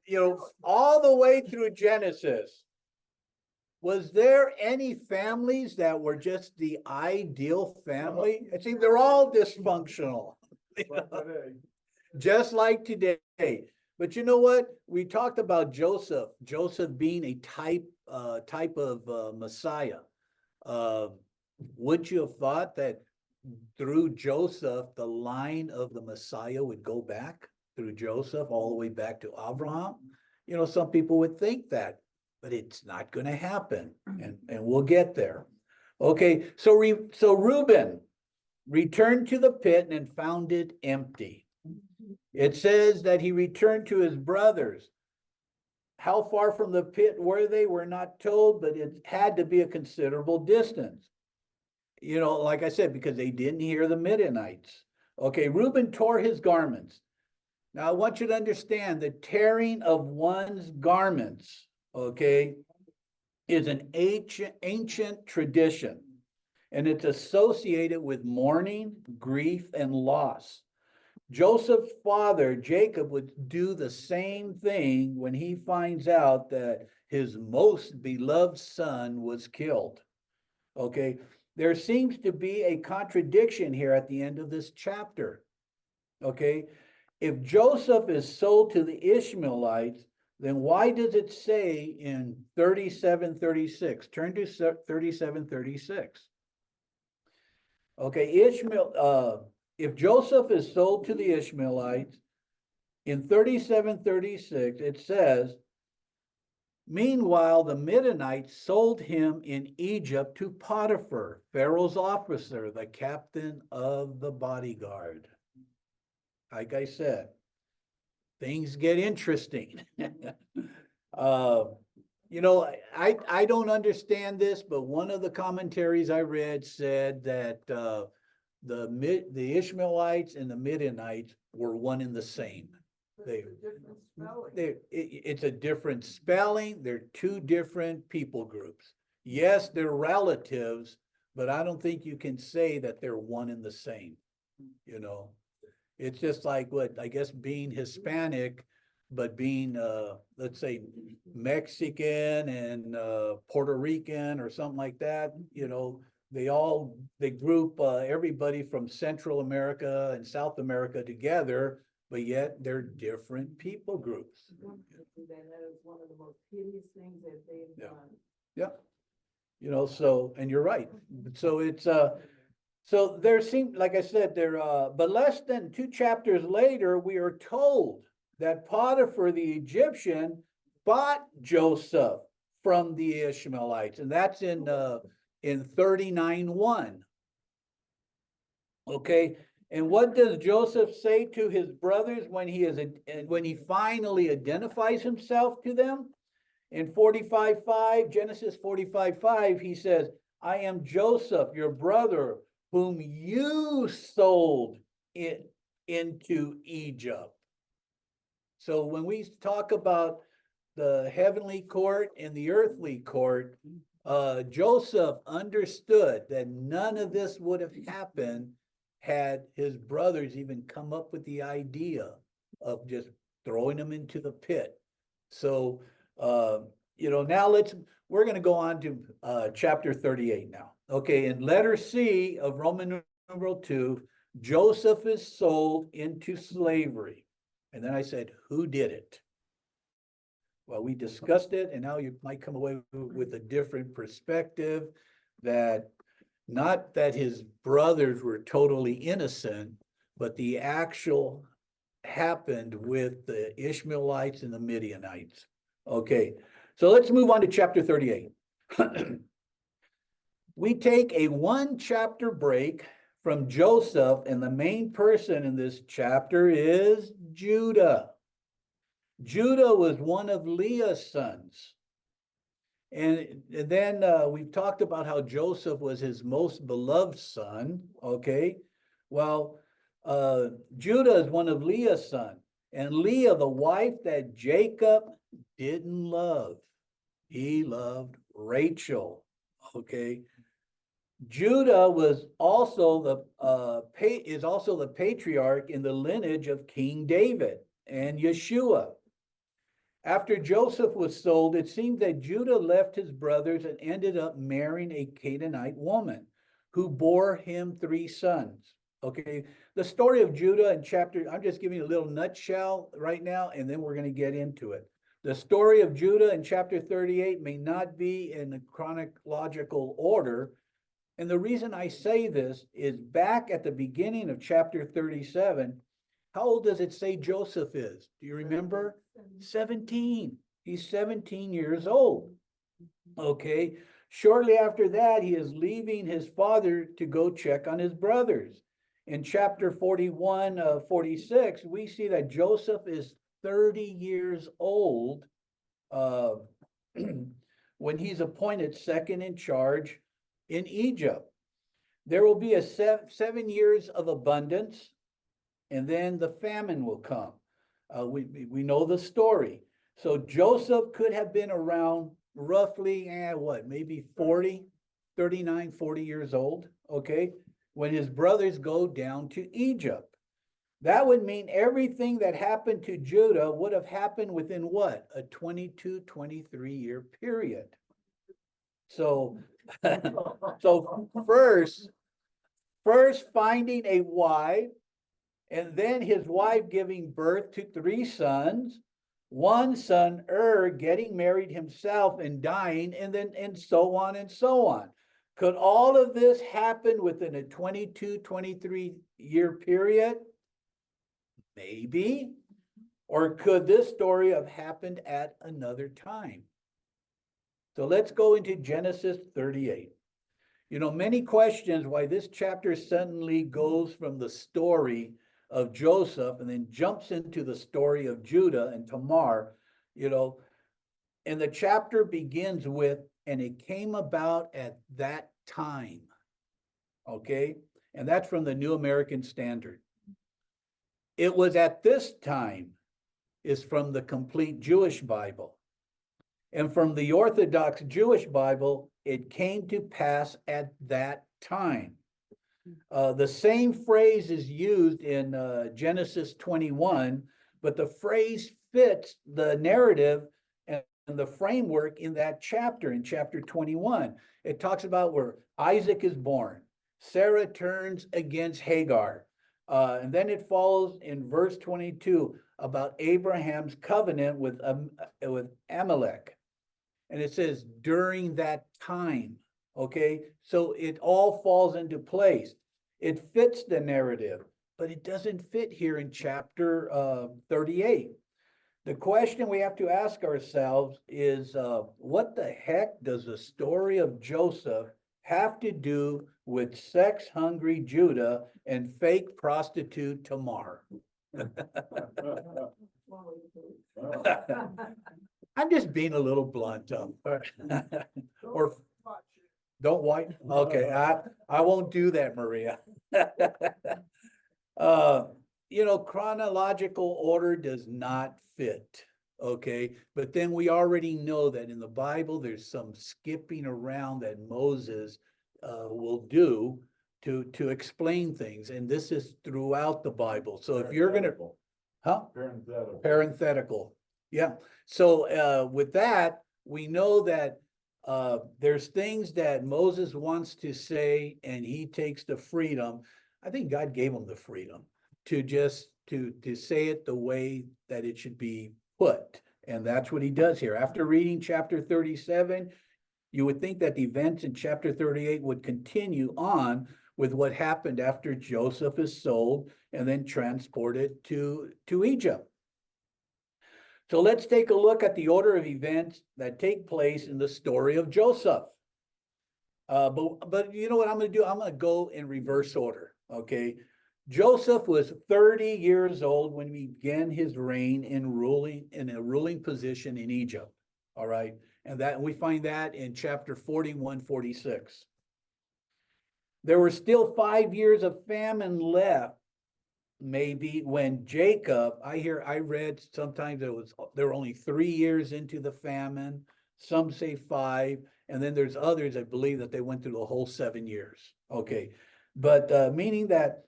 all the way through Genesis, was there any families that were just the ideal family? It seems they're all dysfunctional. Just like today. But you know what? We talked about Joseph being a type of Messiah. Would you have thought that through Joseph, the line of the Messiah would go back through Joseph all the way back to Abraham? Some people would think that, but it's not going to happen, and we'll get there. Okay, so Reuben returned to the pit and found it empty. It says that he returned to his brothers. How far from the pit were they? We're not told, but it had to be a considerable distance. Like I said, because they didn't hear the Midianites. Okay, Reuben tore his garments. Now I want you to understand the tearing of one's garments, okay, is an ancient tradition, and it's associated with mourning, grief, and loss. Joseph's father, Jacob, would do the same thing when he finds out that his most beloved son was killed. Okay, there seems to be a contradiction here at the end of this chapter. Okay, if Joseph is sold to the Ishmaelites, then why does it say in 37:36? Turn to 37:36. Okay, if Joseph is sold to the Ishmaelites, in 37:36, it says, meanwhile, the Midianites sold him in Egypt to Potiphar, Pharaoh's officer, the captain of the bodyguard. Like I said, things get interesting. I don't understand this, but one of the commentaries I read said that the Ishmaelites and the Midianites were one and the same. It's a different spelling. They're two different people groups. Yes, they're relatives, but I don't think you can say that they're one and the same. It's just like being Hispanic, but being, let's say, Mexican and Puerto Rican or something like that. They group everybody from Central America and South America together, but yet they're different people groups. That is one of the most hideous things that they've done. Yeah. And you're right. So So there seemed, like I said, but less than 2 chapters later, we are told that Potiphar, the Egyptian, bought Joseph from the Ishmaelites, and that's in 39:1. Okay, and what does Joseph say to his brothers when he finally identifies himself to them? In 45:5, Genesis 45:5, he says, I am Joseph, your brother, whom you sold into Egypt. So when we talk about the heavenly court and the earthly court, Joseph understood that none of this would have happened had his brothers even come up with the idea of just throwing him into the pit. So, now we're going to go on to chapter 38 now. Okay, in letter C of Roman numeral 2, Joseph is sold into slavery. And then I said, who did it? Well, we discussed it, and now you might come away with a different perspective, that not that his brothers were totally innocent, but the actual happened with the Ishmaelites and the Midianites. Okay, so let's move on to chapter 38. We take a 1 chapter break from Joseph, and the main person in this chapter is Judah. Judah was one of Leah's sons. And then we've talked about how Joseph was his most beloved son, okay? Well, Judah is one of Leah's sons. And Leah, the wife that Jacob didn't love, he loved Rachel, okay? Judah was also the patriarch in the lineage of King David and Yeshua. After Joseph was sold, it seems that Judah left his brothers and ended up marrying a Canaanite woman who bore him 3 sons. Okay, the story of Judah in I'm just giving you a little nutshell right now, and then we're going to get into it. The story of Judah in chapter 38 may not be in the chronological order. And the reason I say this is back at the beginning of chapter 37, how old does it say Joseph is? Do you remember? 17. He's 17 years old. Okay. Shortly after that, he is leaving his father to go check on his brothers. In chapter 41, 46, we see that Joseph is 30 years old when he's appointed second in charge in Egypt. There will be a 7 years of abundance, and then the famine will come. We know the story. So Joseph could have been around roughly, maybe 39, 40 years old, okay, when his brothers go down to Egypt. That would mean everything that happened to Judah would have happened within what? A 22, 23-year period. So, so first finding a wife, and then his wife giving birth to 3 sons, one son, getting married himself and dying, and so on and so on. Could all of this happen within a 22, 23-year period? Maybe. Or could this story have happened at another time? So let's go into Genesis 38. Many questions why this chapter suddenly goes from the story of Joseph and then jumps into the story of Judah and Tamar, and the chapter begins with, and it came about at that time. Okay. And that's from the New American Standard. It was at this time is from the Complete Jewish Bible. And from the Orthodox Jewish Bible, it came to pass at that time. The same phrase is used in Genesis 21, but the phrase fits the narrative and the framework in that chapter, in chapter 21. It talks about where Isaac is born. Sarah turns against Hagar. And then it follows in verse 22 about Abraham's covenant with Amalek. And it says during that time, okay? So it all falls into place. It fits the narrative, but it doesn't fit here in chapter 38. The question we have to ask ourselves is, what the heck does the story of Joseph have to do with sex-hungry Judah and fake prostitute Tamar? I'm just being a little blunt, or don't white, okay, I won't do that, Maria. Chronological order does not fit, okay? But then we already know that in the Bible, there's some skipping around that Moses will do to explain things, and this is throughout the Bible. So if you're gonna, huh? Parenthetical, yeah. So with that, we know that there's things that Moses wants to say, and he takes the freedom. I think God gave him the freedom to just to say it the way that it should be put. And that's what he does here. After reading chapter 37, you would think that the events in chapter 38 would continue on with what happened after Joseph is sold and then transported to Egypt. So let's take a look at the order of events that take place in the story of Joseph. But you know what I'm going to do? I'm going to go in reverse order, okay? Joseph was 30 years old when he began his reign in a ruling position in Egypt, all right? And that we find that in chapter 41, 46. There were still 5 years of famine left, maybe, when Jacob, I read sometimes there were only 3 years into the famine, some say 5, and then there's others that believe that they went through the whole 7 years. Okay, but meaning that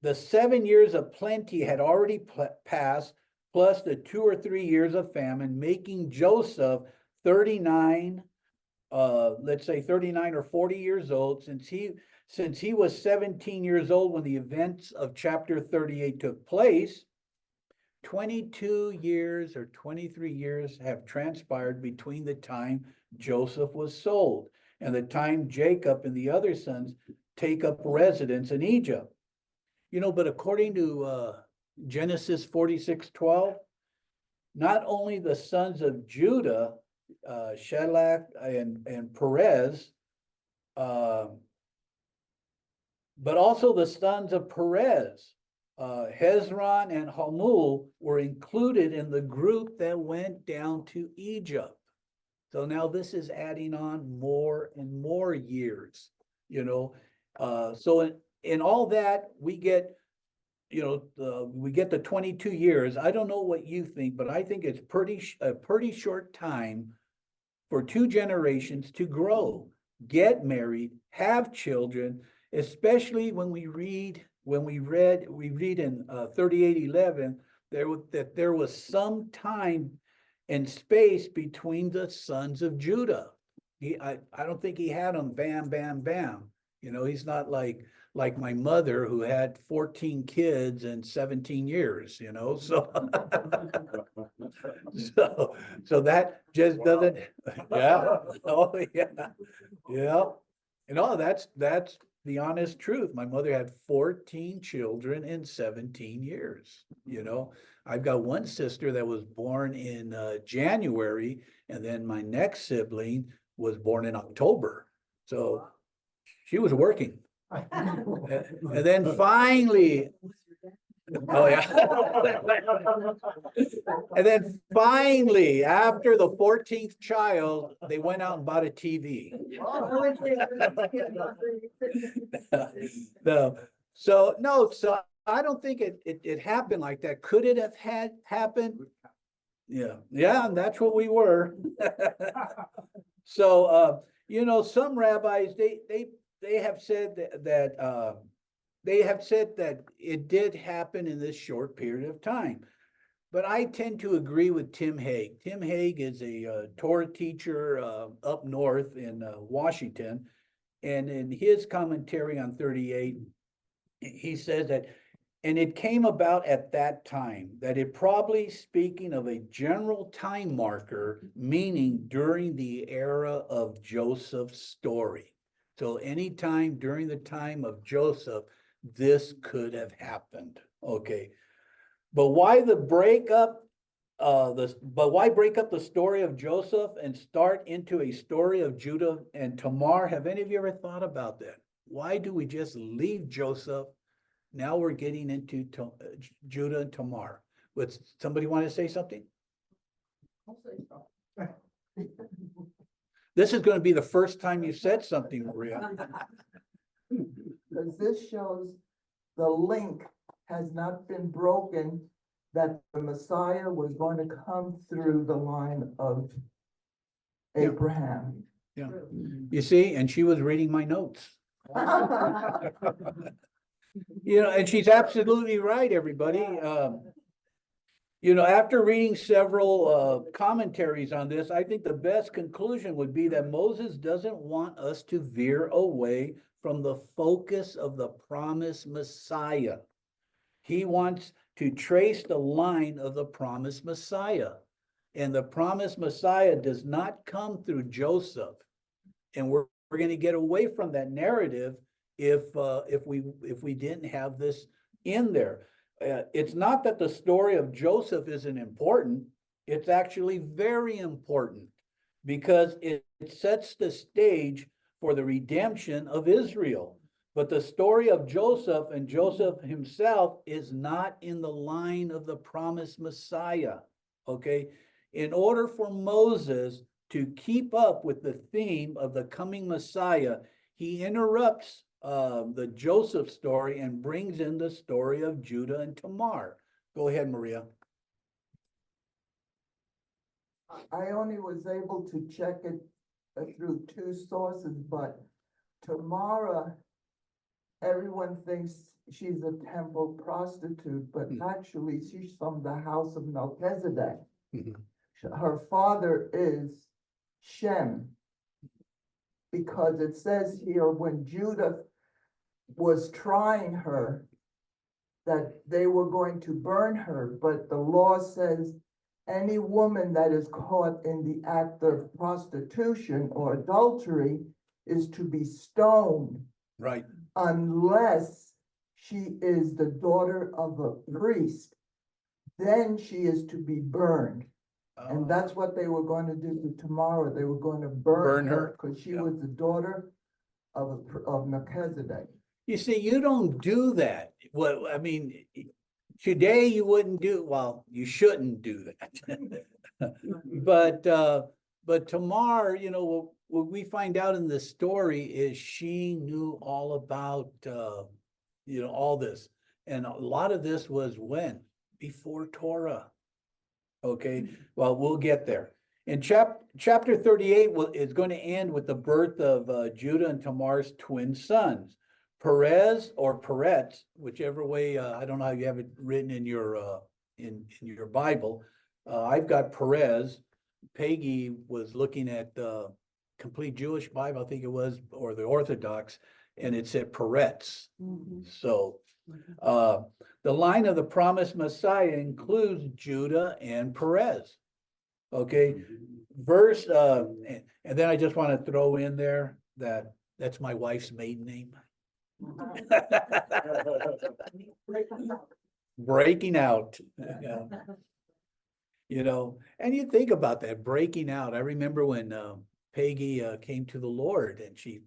the 7 years of plenty had already passed, plus the 2 or 3 years of famine, making Joseph 39, let's say 39 or 40 years old, since he was 17 years old when the events of chapter 38 took place. 22 years or 23 years have transpired between the time Joseph was sold and the time Jacob and the other sons take up residence in Egypt. But according to Genesis 46:12, not only the sons of Judah, Shelah and Perez, but also the sons of Perez, Hezron and Hamul, were included in the group that went down to Egypt. So now this is adding on more and more years, so in all that we get, we get the 22 years. I don't know what you think, but I think it's a pretty short time for 2 generations to grow, get married, have children, especially when we read in 38:11 that there was some time and space between the sons of Judah. I don't think he had them bam, bam, bam. He's not like my mother, who had 14 kids in 17 years, so so that just doesn't, yeah, oh, yeah. That's the honest truth. My mother had 14 children in 17 years, I've got one sister that was born in January, and then my next sibling was born in October. So she was working. And then finally, oh yeah. And then finally, after the 14th child, they went out and bought a TV. So I don't think it happened like that. Could it have happened? Yeah, and that's what we were. So some rabbis, they have said that it did happen in this short period of time. But I tend to agree with Tim Hague. Tim Hague is a Torah teacher up north in Washington. And in his commentary on 38, he says that, and it came about at that time, that it probably speaking of a general time marker, meaning during the era of Joseph's story. So anytime during the time of Joseph, this could have happened, okay? But why the breakup, why break up the story of Joseph and start into a story of Judah and Tamar? Have any of you ever thought about that? Why do we just leave Joseph? Now we're getting into Judah and Tamar. Would somebody want to say something? I'll say so. This is going to be the first time you said something, Maria. Because this shows the link has not been broken, that the Messiah was going to come through the line of Yeah. Abraham. Yeah. You see, and she was reading my notes. You know, and she's absolutely right, everybody. You know, after reading several commentaries on this, I think the best conclusion would be that Moses doesn't want us to veer away from the focus of the promised Messiah. He wants to trace the line of the promised Messiah. And the promised Messiah does not come through Joseph. And we're going to get away from that narrative if we didn't have this in there. It's not that the story of Joseph isn't important. It's actually very important because it sets the stage for the redemption of Israel. But the story of Joseph and Joseph himself is not in the line of the promised Messiah, okay? In order for Moses to keep up with the theme of the coming Messiah, he interrupts the Joseph story and brings in the story of Judah and Tamar. Go ahead, Maria. I only was able to check it through two sources, but Tamara, everyone thinks she's a temple prostitute, but actually she's from the house of Melchizedek. Mhm. Her father is Shem, because it says here when Judah was trying her, that they were going to burn her, but the law says any woman that is caught in the act of prostitution or adultery is to be stoned Right. unless she is the daughter of a priest. Then she is to be burned. And that's what they were going to do tomorrow. They were going to burn her because she Yeah. was the daughter of Melchizedek. You see, you don't do that. Well, I mean, today you wouldn't do, well, you shouldn't do that. But Tamar, you know, what we find out in this story is she knew all about, you know, all this. And a lot of this was when? Before Torah. Okay, well, we'll get there. In chapter 38 is going to end with the birth of Judah and Tamar's twin sons. Perez or Peretz, whichever way, I don't know how you have it written in your your Bible. I've got Perez. Peggy was looking at the Complete Jewish Bible, I think it was, or the Orthodox, and it said Peretz. So the line of the promised Messiah includes Judah and Perez. Okay, verse, and then I just want to throw in there that that's my wife's maiden name. Breaking out. Yeah. You know, and you think about that, breaking out. I remember when Peggy came to the Lord and she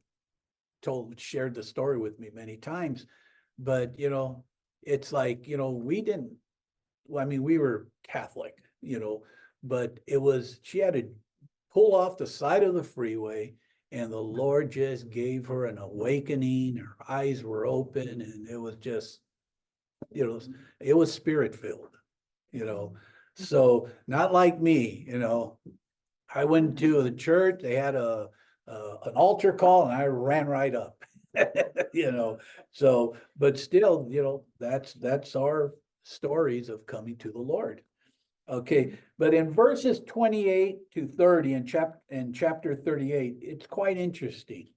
shared the story with me many times. But, you know, it's like, you know, well, I mean, we were Catholic, you know, but she had to pull off the side of the freeway and the Lord just gave her an awakening. Her eyes were open and it was just, you know, it was spirit filled, you know. So not like me, you know, I went to the church, they had an altar call and I ran right up, you know. So, but still, you know, that's our stories of coming to the Lord. Okay, but in verses 28 to 30 in chapter 38, it's quite interesting.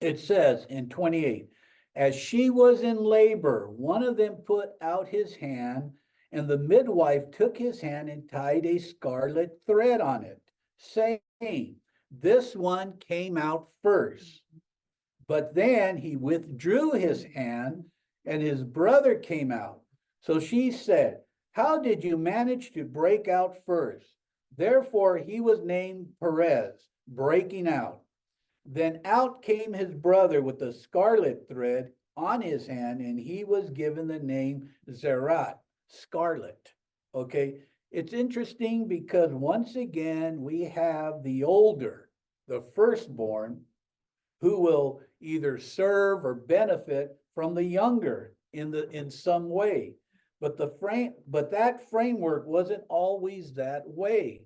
It says in 28, as she was in labor, one of them put out his hand, and the midwife took his hand and tied a scarlet thread on it, saying, this one came out first. But then he withdrew his hand, and his brother came out. So she said, how did you manage to break out first? Therefore, he was named Perez, breaking out. Then out came his brother with the scarlet thread on his hand, and he was given the name Zerat, scarlet. Okay, it's interesting because once again, we have the older, the firstborn, who will either serve or benefit from the younger in some way. But that framework wasn't always that way.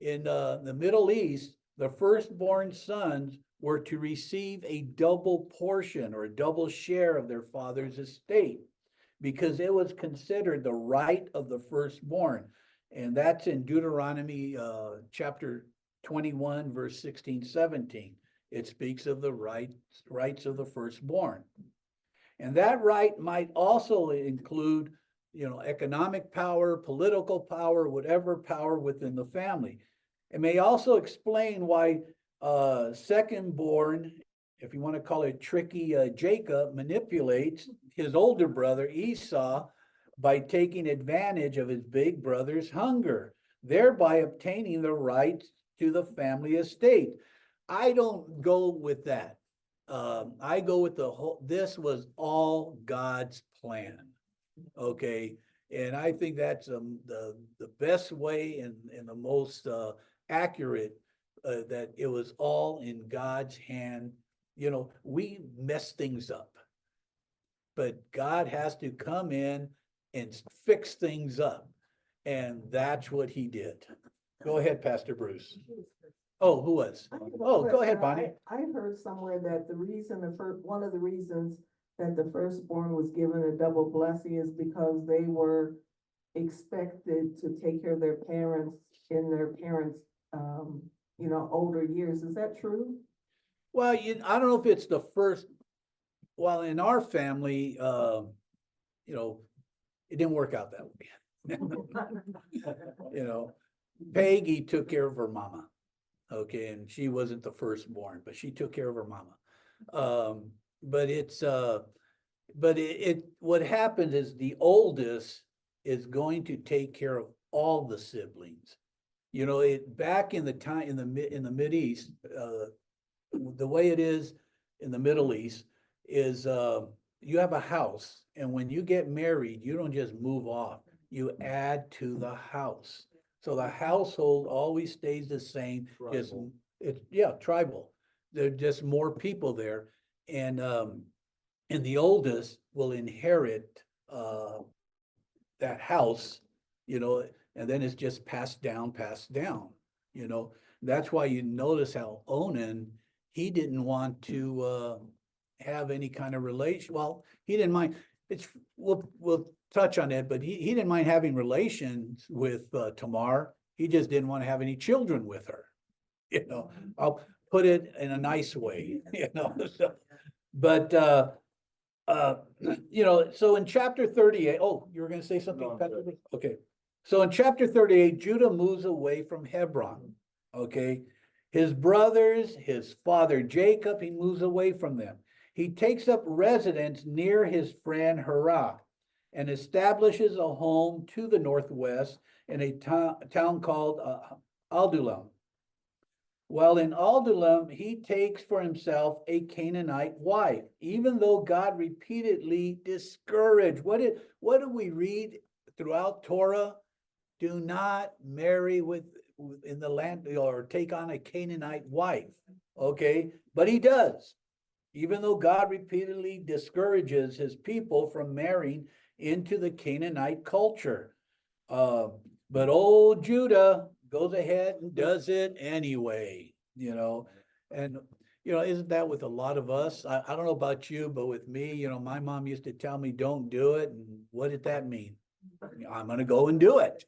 In the Middle East, the firstborn sons were to receive a double portion or a double share of their father's estate because it was considered the right of the firstborn. And that's in Deuteronomy chapter 21, verse 16, 17. It speaks of the rights of the firstborn. And that right might also include, economic power, political power, whatever power within the family. It may also explain why second-born, if you want to call it tricky, Jacob manipulates his older brother Esau by taking advantage of his big brother's hunger, thereby obtaining the rights to the family estate. I don't go with that. I go with this was all God's plan. Okay. And I think that's the best way and the most accurate, that it was all in God's hand. We mess things up, but God has to come in and fix things up. And that's what he did. Go ahead, Pastor Bruce. Oh, who was? Oh, go ahead, Bonnie. I heard somewhere that one of the reasons that the firstborn was given a double blessing is because they were expected to take care of their parents in their parents, older years. Is that true? Well, I don't know if it's the first. Well, in our family, it didn't work out that way. Peggy took care of her mama. Okay, and she wasn't the firstborn, but she took care of her mama. What happened is the oldest is going to take care of all the siblings. Back in the time in the Mid East, the way it is in the Middle East is you have a house, and when you get married, you don't just move off, you add to the house. So the household always stays the same. Tribal. Tribal. There are just more people there, and the oldest will inherit that house, and then it's just passed down. That's why you notice how Onan, he didn't want to have any kind of relation. Well, he didn't mind. We'll touch on it, but he didn't mind having relations with Tamar. He just didn't want to have any children with her. I'll put it in a nice way, So, but so in chapter 38, you were going to say something, No, I'm Pastor? good. Okay. So in chapter 38, Judah moves away from Hebron. Okay. His brothers, his father Jacob, he moves away from them. He takes up residence near his friend Herah and establishes a home to the northwest in a town called Adullam. While in Adullam, he takes for himself a Canaanite wife, even though God repeatedly discouraged. What do we read throughout Torah? Do not marry in the land or take on a Canaanite wife. Okay, but he does, even though God repeatedly discourages his people from marrying into the Canaanite culture. But old Judah goes ahead and does it anyway, and isn't that with a lot of us? I don't know about you, but with me, my mom used to tell me, don't do it. And what did that mean? I'm going to go and do it,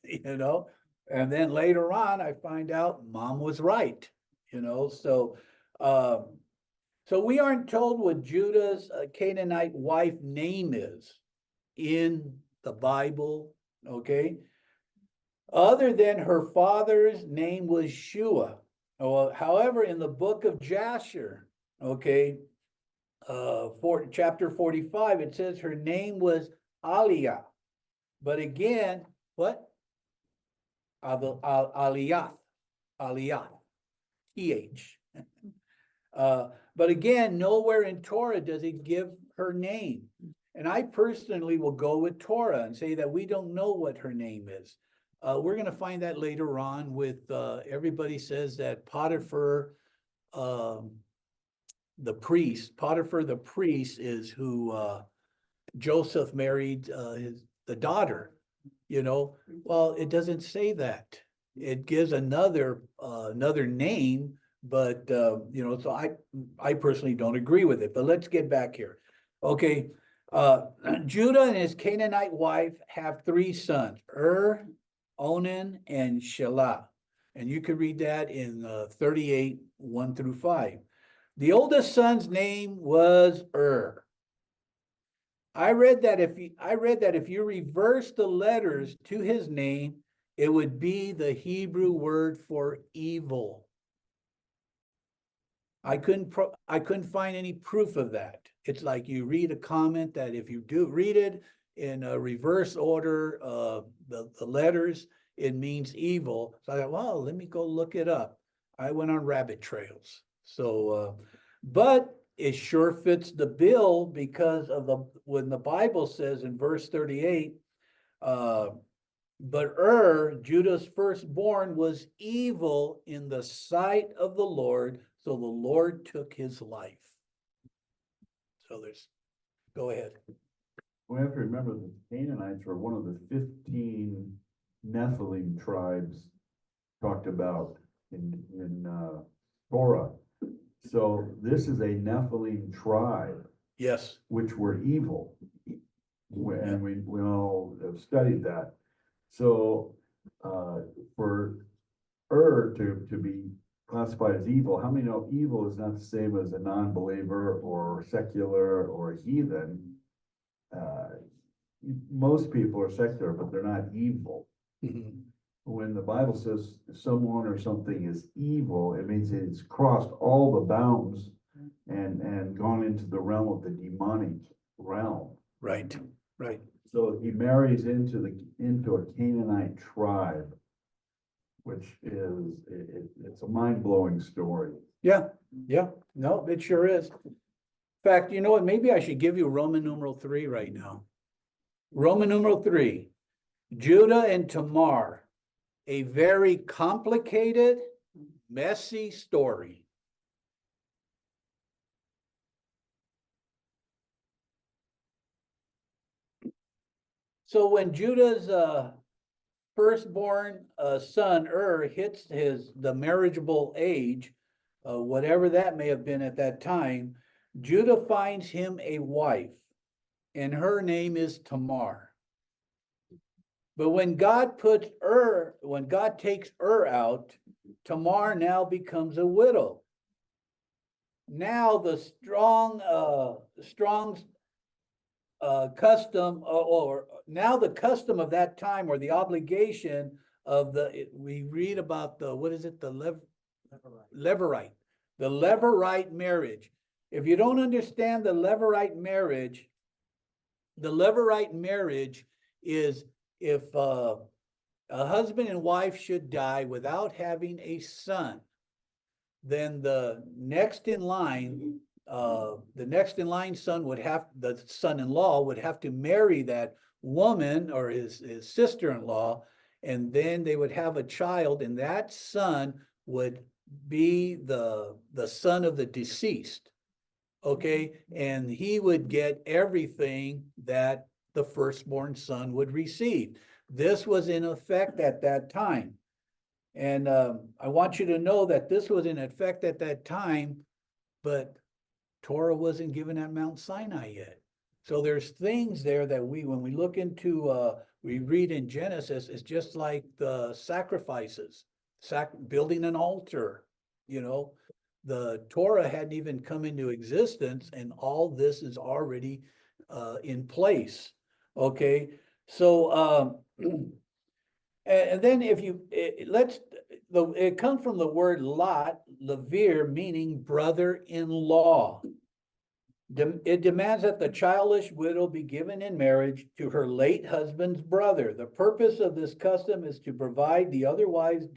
and then later on, I find out mom was right, so we aren't told what Judah's Canaanite wife name is in the Bible, okay? Other than her father's name was Shua. However, in the book of Jasher, okay, for chapter 45, it says her name was Aliyah. But again, what? Aliyah, Aliyah, TH. But again, nowhere in Torah does it give her name. And I personally will go with Torah and say that we don't know what her name is. We're going to find that later on with, everybody says that Potiphar, the priest, Potiphar the priest is who Joseph married the daughter, you know. Well, it doesn't say that. It gives another name, but you know, so I personally don't agree with it. But let's get back here. Okay, Judah and his Canaanite wife have three sons: Onan, and Shelah. And you can read that in 38, 1 through 5. The oldest son's name was I read that if you reverse the letters to his name, it would be the Hebrew word for evil. I couldn't find any proof of that. It's like you read a comment that if you do read it in a reverse order, the letters, it means evil. So I thought, well, let me go look it up. I went on rabbit trails. So, but it sure fits the bill because of when the Bible says in verse 38, but Judah's firstborn, was evil in the sight of the Lord, so the Lord took his life. So go ahead. We have to remember that the Canaanites were one of the 15 Nephilim tribes talked about in Torah. So this is a Nephilim tribe, Yes. which were evil. And we all have studied that. So for to be classified as evil, how many know evil is not the same as a non-believer or secular or a heathen? Most people are secular, but they're not evil. Mhm. When the Bible says someone or something is evil, it means it's crossed all the bounds and gone into the realm of the demonic realm. Right, right. So he marries into a Canaanite tribe, which is it's a mind-blowing story. Yeah, no, it sure is. In fact, you know what? Maybe I should give you Roman numeral 3 right now. Roman numeral 3, Judah and Tamar, a very complicated, messy story. So when Judah's firstborn son hits the marriageable age, whatever that may have been at that time, Judah finds him a wife, and her name is Tamar. But when God takes out, Tamar now becomes a widow. Now the strong custom, or now the custom of that time, or the obligation of we read about what is it? The Levirate, the Levirate marriage. If you don't understand the Levirate marriage is if a husband and wife should die without having a son, then the next in line the son-in-law would have to marry that woman or his sister-in-law, and then they would have a child, and that son would be the son of the deceased. Okay, and he would get everything that the firstborn son would receive. This was in effect at that time. And I want you to know that this was in effect at that time, but Torah wasn't given at Mount Sinai yet. So there's things there that when we look into, we read in Genesis, it's just like the sacrifices, building an altar, you know. The Torah hadn't even come into existence, and all this is already in place. Okay, so and then if you it comes from the word lot, levir, meaning brother-in-law. It demands that the childless widow be given in marriage to her late husband's brother. The purpose of this custom is to provide the otherwise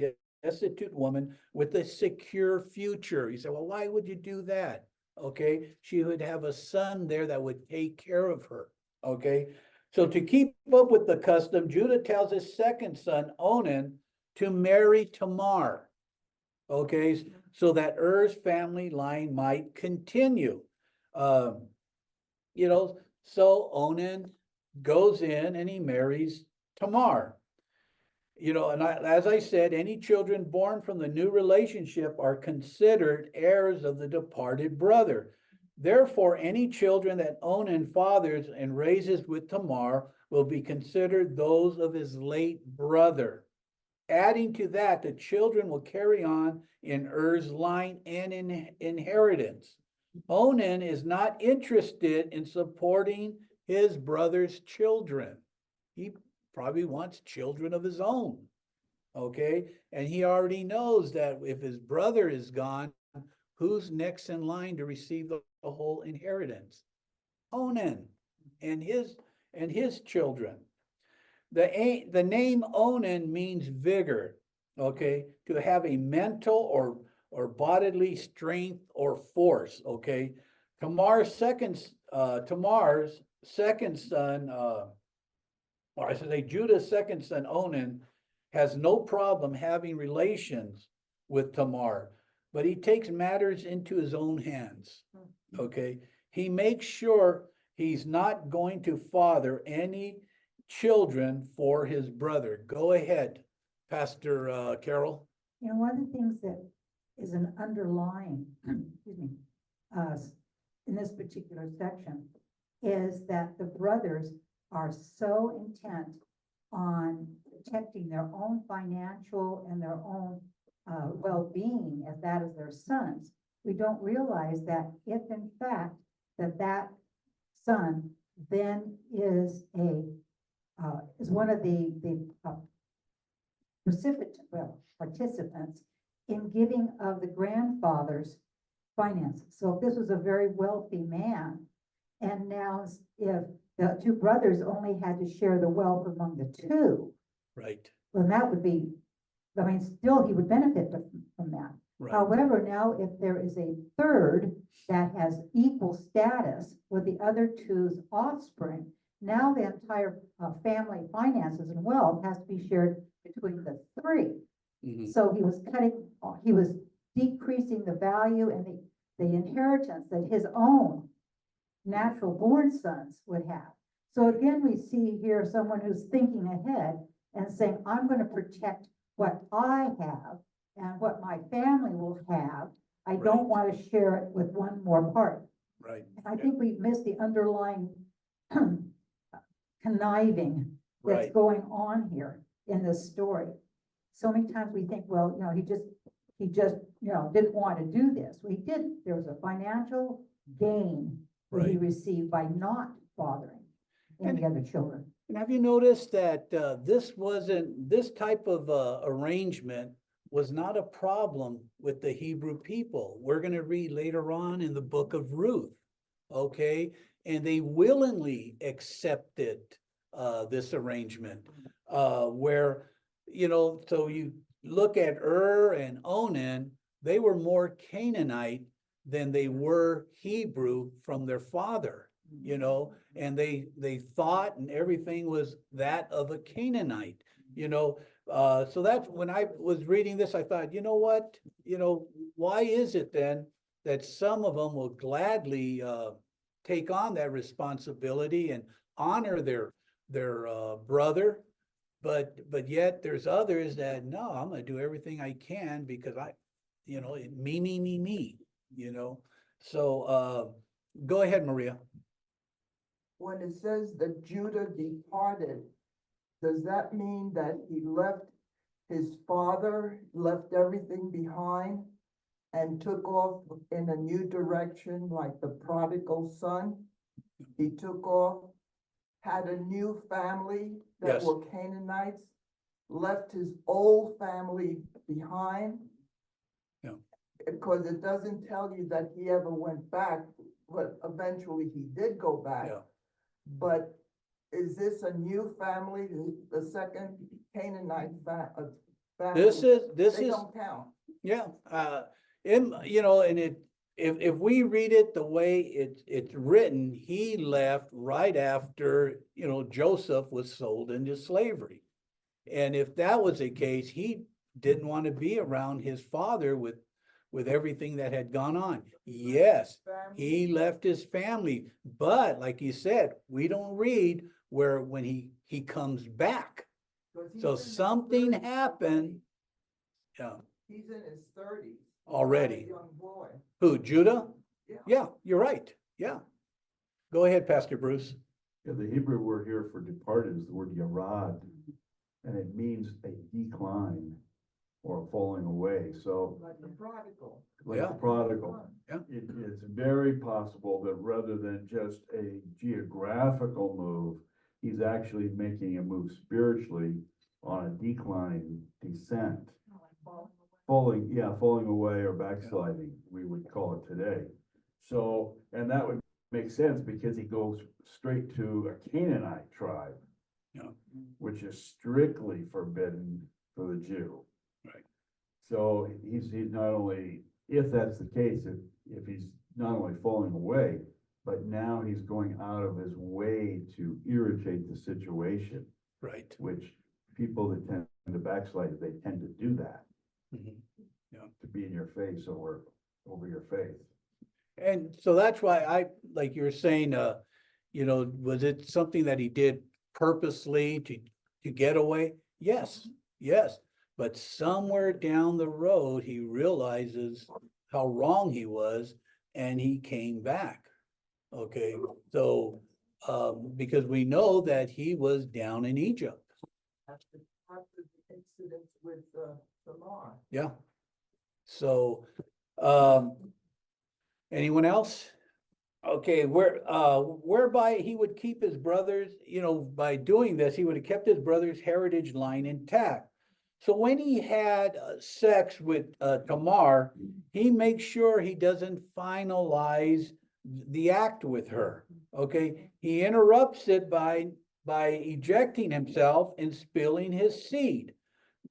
destitute woman with a secure future. You say, well, why would you do that? Okay, she would have a son there that would take care of her. Okay, so to keep up with the custom, Judah tells his second son, Onan, to marry Tamar. Okay, so that Er's family line might continue. Um, so Onan goes in and he marries Tamar. And as I said, any children born from the new relationship are considered heirs of the departed brother. Therefore, any children that Onan fathers and raises with Tamar will be considered those of his late brother. Adding to that, the children will carry on in Er's line and in inheritance. Onan is not interested in supporting his brother's children. He probably wants children of his own. Okay, and he already knows that if his brother is gone, who's next in line to receive the whole inheritance? Onan and his children. The name Onan means vigor, okay, to have a mental or bodily strength or force, okay. Tamar's second son, or I should say Judah's second son Onan, has no problem having relations with Tamar, but he takes matters into his own hands, okay. He makes sure he's not going to father any children for his brother. Go ahead, Pastor Carol. One of the things that is an underlying, excuse me, uh, in this particular section is that the brothers are so intent on protecting their own financial and their own well-being as that is their sons. We don't realize that if in fact that son then is one of the participants in giving of the grandfather's finances. So if this was a very wealthy man, and now if the two brothers only had to share the wealth among the two, Right, then that would be, still he would benefit from that. right, However, now if there is a third that has equal status with the other two's offspring, now the entire family finances and wealth has to be shared between the three. mhm, So he was decreasing the value and the inheritance that his own natural born sons would have. So again, we see here someone who's thinking ahead and saying, I'm going to protect what I have and what my family will have. I don't want to share it with one more part. right, And I think we've missed the underlying conniving that's right, going on here in this story. So many times we think, well, he just, didn't want to do this. Well, he didn't. There was a financial gain that he Right. received by not fathering any other children. And have you noticed that this type of arrangement was not a problem with the Hebrew people? We're going to read later on in the book of Ruth, okay? And they willingly accepted this arrangement where, so you look at and Onan, they were more Canaanite than they were Hebrew from their father, and they thought and everything was that of a Canaanite, so that's when I was reading this, I thought, what, why is it then that some of them will gladly take on that responsibility and honor their brother, but yet there's others that, no, I'm going to do everything I can because me, so go ahead, Maria. When it says that Judah departed, does that mean that he left his father, left everything behind and took off in a new direction like the prodigal son? He took off, had a new family that Yes. were Canaanites, left his old family behind? Yeah. Because it doesn't tell you that he ever went back but eventually he did go back. Yeah. But is this a new family, the second Canaanite family? This They is, don't count. yeah, you know, and if we read it the way it's written, he left right after, you know, Joseph was sold into slavery. And if that was the case, he didn't want to be around his father with everything that had gone on. Yes, he left his family, but like you said, we don't read where when he comes back. 'Cause he's So in his something 30s happened. Yeah, He's in his 30s. He's not a Already. young boy. who, Judah? Yeah. Yeah, you're right. Yeah. Go ahead, Pastor Bruce. Yeah, the Hebrew word here for departed is the word yarad, and it means a decline or a falling away. So Like the prodigal. like Yeah. the prodigal. Yeah. It's very possible that rather than just a geographical move, he's actually making a move spiritually on a decline, descent. Falling away or backsliding, we would call it today. So, and that would make sense because he goes straight to a Canaanite tribe. Yeah. Which is strictly forbidden for the Jew. Right. So he's not only, if that's the case, if he's not only falling away, but now he's going out of his way to irritate the situation, Right. which people that tend to backslide, they tend to do that, Mhm. to be in your face over your faith. And so that's why like you were saying, you know, was it something that he did purposely to get away? Yes, yes. But somewhere down the road, he realizes how wrong he was and he came back. Okay, so, because we know that he was down in Egypt. After the incident with, Tamar. Yeah. So, anyone else? Okay, whereby he would keep his brothers, you know, by doing this, he would have kept his brother's heritage line intact. So when he had sex with Tamar, he makes sure he doesn't finalize the act with her. Okay, he interrupts it by ejecting himself and spilling his seed.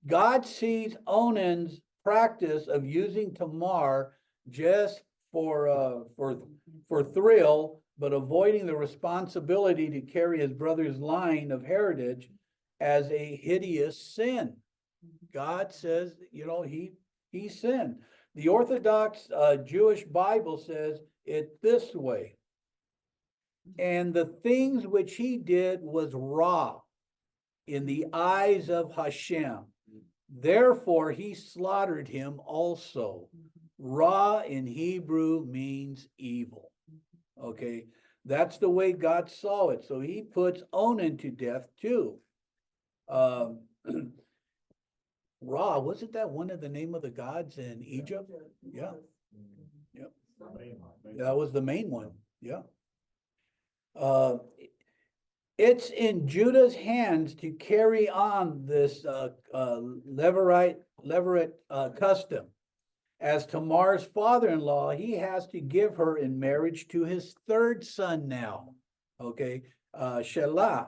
God sees Onan's practice of using Tamar just for thrill, but avoiding the responsibility to carry his brother's line of heritage as a hideous sin. God says, you know, he sinned. The Orthodox Jewish Bible says it this way. And the things which he did was raw in the eyes of Hashem. Therefore, he slaughtered him also. Ra in Hebrew means evil. Okay, that's the way God saw it. So he puts Onan to death too. Ra, wasn't that one of the name of the gods in Egypt? Yeah. Yep. That was the main one. Yeah. It's in Judah's hands to carry on this Levirate custom. As Tamar's father-in-law, he has to give her in marriage to his third son now. Okay, Shelah.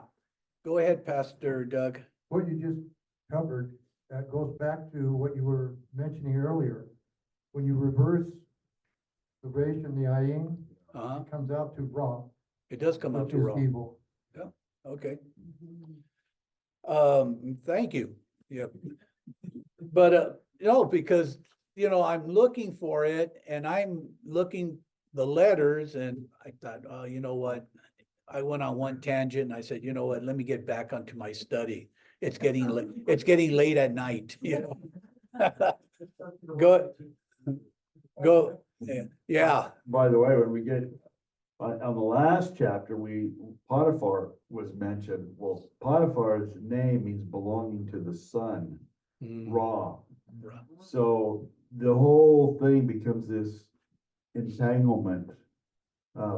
Go ahead, Pastor Doug. What you just covered, that goes back to what you were mentioning earlier. When you reverse the Resh and the Ayin, it comes out to Ra, It does come out which to is Ra. evil. Okay. Thank you. Yep. But, no, because, you know, I'm looking for it and I'm looking the letters and I thought, oh, you know what? I went on one tangent and I said, you know what, let me get back onto my study. It's getting late at night, you know. Go, yeah, By the way, when we get on the last chapter, Potiphar was mentioned. Well, Potiphar's name means belonging to the sun, Ra. Ra. So the whole thing becomes this entanglement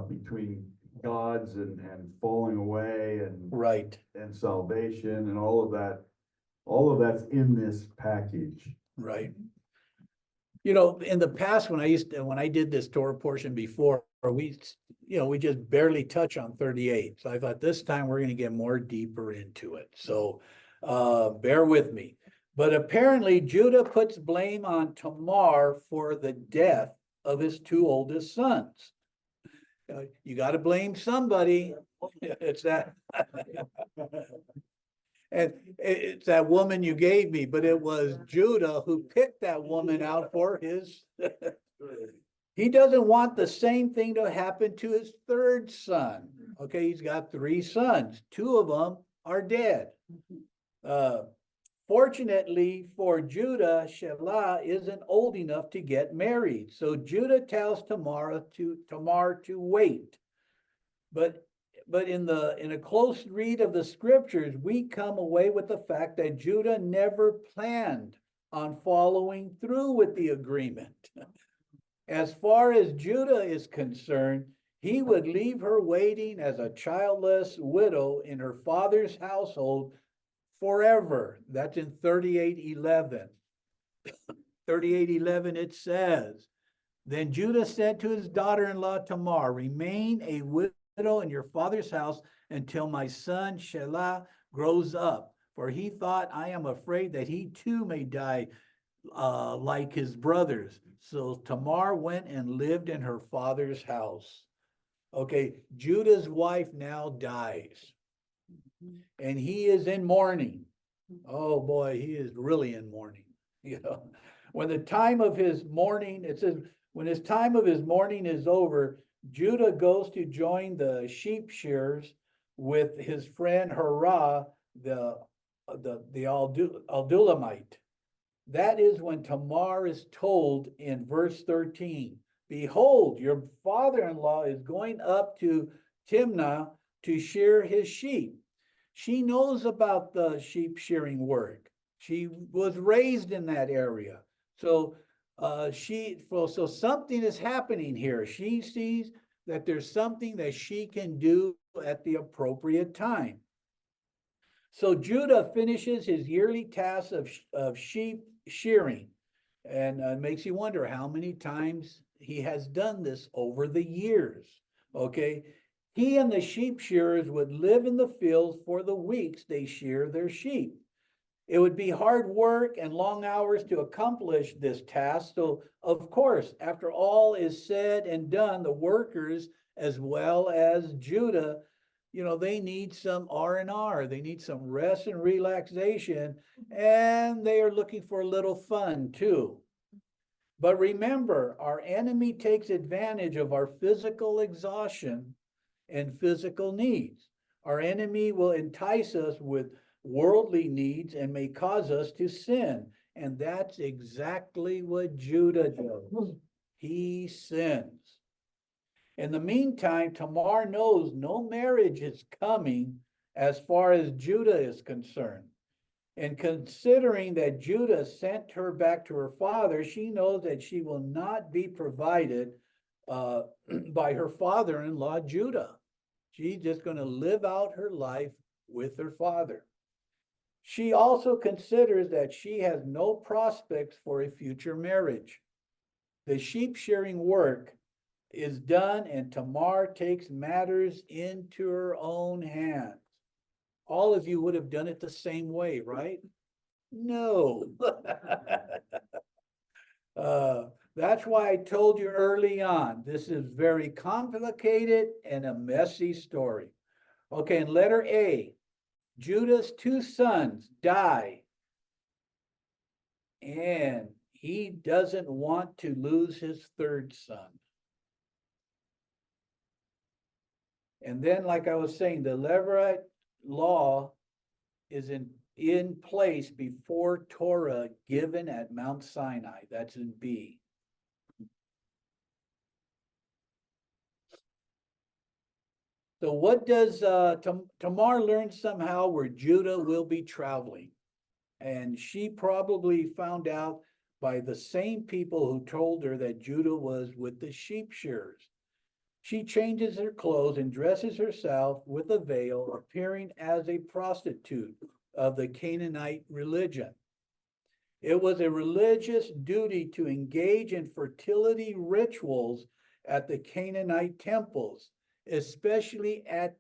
between gods and falling away Right. and salvation and all of that. All of that's in this package. Right. You know, in the past, when I did this Torah portion before, we, we just barely touch on 38. So I thought this time we're gonna get more deeper into it. So, bear with me. But apparently Judah puts blame on Tamar for the death of his two oldest sons. You gotta blame somebody. It's that. And it's that woman you gave me, but it was Judah who picked that woman out for his. He doesn't want the same thing to happen to his third son. Okay, he's got three sons. Two of them are dead. Fortunately for Judah, Shelah isn't old enough to get married. So Judah tells Tamar to wait. But in a close read of the scriptures, we come away with the fact that Judah never planned on following through with the agreement. As far as Judah is concerned, he would leave her waiting as a childless widow in her father's household forever. That's in 38:11. 38:11 it says, then Judah said to his daughter-in-law Tamar, remain a widow in your father's house until my son Shelah grows up. For he thought, I am afraid that he too may die like his brothers. So Tamar went and lived in her father's house. Okay, Judah's wife now dies. And he is in mourning. Oh boy, he is really in mourning. When the time of his mourning, it says, when his time of his mourning is over, Judah goes to join the sheep shearers with his friend Hurrah, the Aldulamite. That is when Tamar is told in verse 13, behold, your father-in-law is going up to Timnah to shear his sheep. She knows about the sheep shearing work. She was raised in that area. So so something is happening here. She sees that there's something that she can do at the appropriate time. So Judah finishes his yearly task of sheep shearing, and makes you wonder how many times he has done this over the years. Okay, he and the sheep shearers would live in the fields for the weeks they shear their sheep. It would be hard work and long hours to accomplish this task. So, of course, after all is said and done, the workers, as well as Judah, they need some R&R. They need some rest and relaxation, and they are looking for a little fun too. But remember, our enemy takes advantage of our physical exhaustion and physical needs. Our enemy will entice us with worldly needs and may cause us to sin. And that's exactly what Judah does. He sins. In the meantime, Tamar knows no marriage is coming as far as Judah is concerned. And considering that Judah sent her back to her father, she knows that she will not be provided by her father-in-law, Judah. She's just going to live out her life with her father. She also considers that she has no prospects for a future marriage. The sheep shearing work is done, and Tamar takes matters into her own hands. All of you would have done it the same way, right? No. That's why I told you early on, this is very complicated and a messy story. Okay, in letter A, Judah's two sons die, and he doesn't want to lose his third son. And then, like I was saying, the Levirate law is in place before Torah given at Mount Sinai. That's in B. So what does Tamar learn somehow where Judah will be traveling? And she probably found out by the same people who told her that Judah was with the sheep shearers. She changes her clothes and dresses herself with a veil, appearing as a prostitute of the Canaanite religion. It was a religious duty to engage in fertility rituals at the Canaanite temples, especially at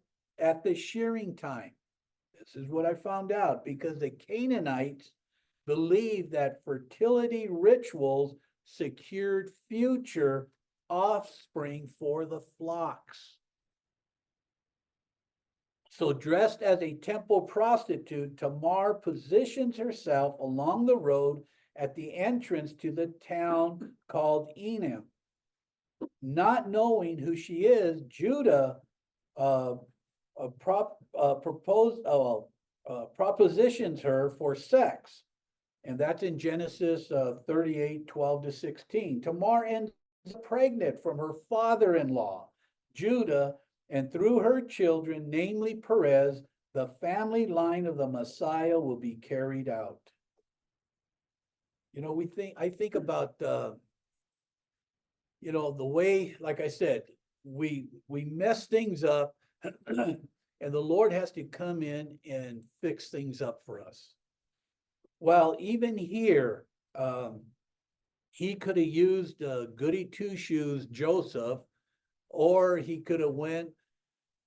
the shearing time. This is what I found out, because the Canaanites believed that fertility rituals secured future offspring for the flocks. So dressed as a temple prostitute, Tamar positions herself along the road at the entrance to the town called Enim. Not knowing who she is, Judah propositions her for sex. And that's in Genesis 38, 12-16. Tamar ends up pregnant from her father-in-law, Judah, and through her children, namely Perez, the family line of the Messiah will be carried out. You know, I think about, you know, the way, like I said, we mess things up and the Lord has to come in and fix things up for us. Well, even here, he could have used goody two-shoes Joseph, or he could have went,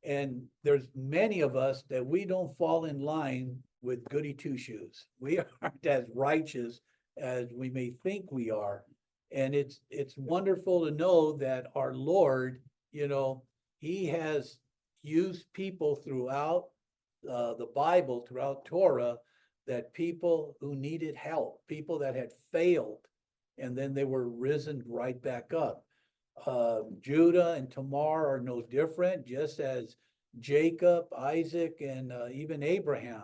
and there's many of us that we don't fall in line with goody two-shoes. We aren't as righteous as we may think we are. And it's wonderful to know that our Lord, you know, he has used people throughout the Bible, throughout Torah, that people who needed help, people that had failed, and then they were risen right back up. Judah and Tamar are no different, just as Jacob, Isaac, and even Abraham.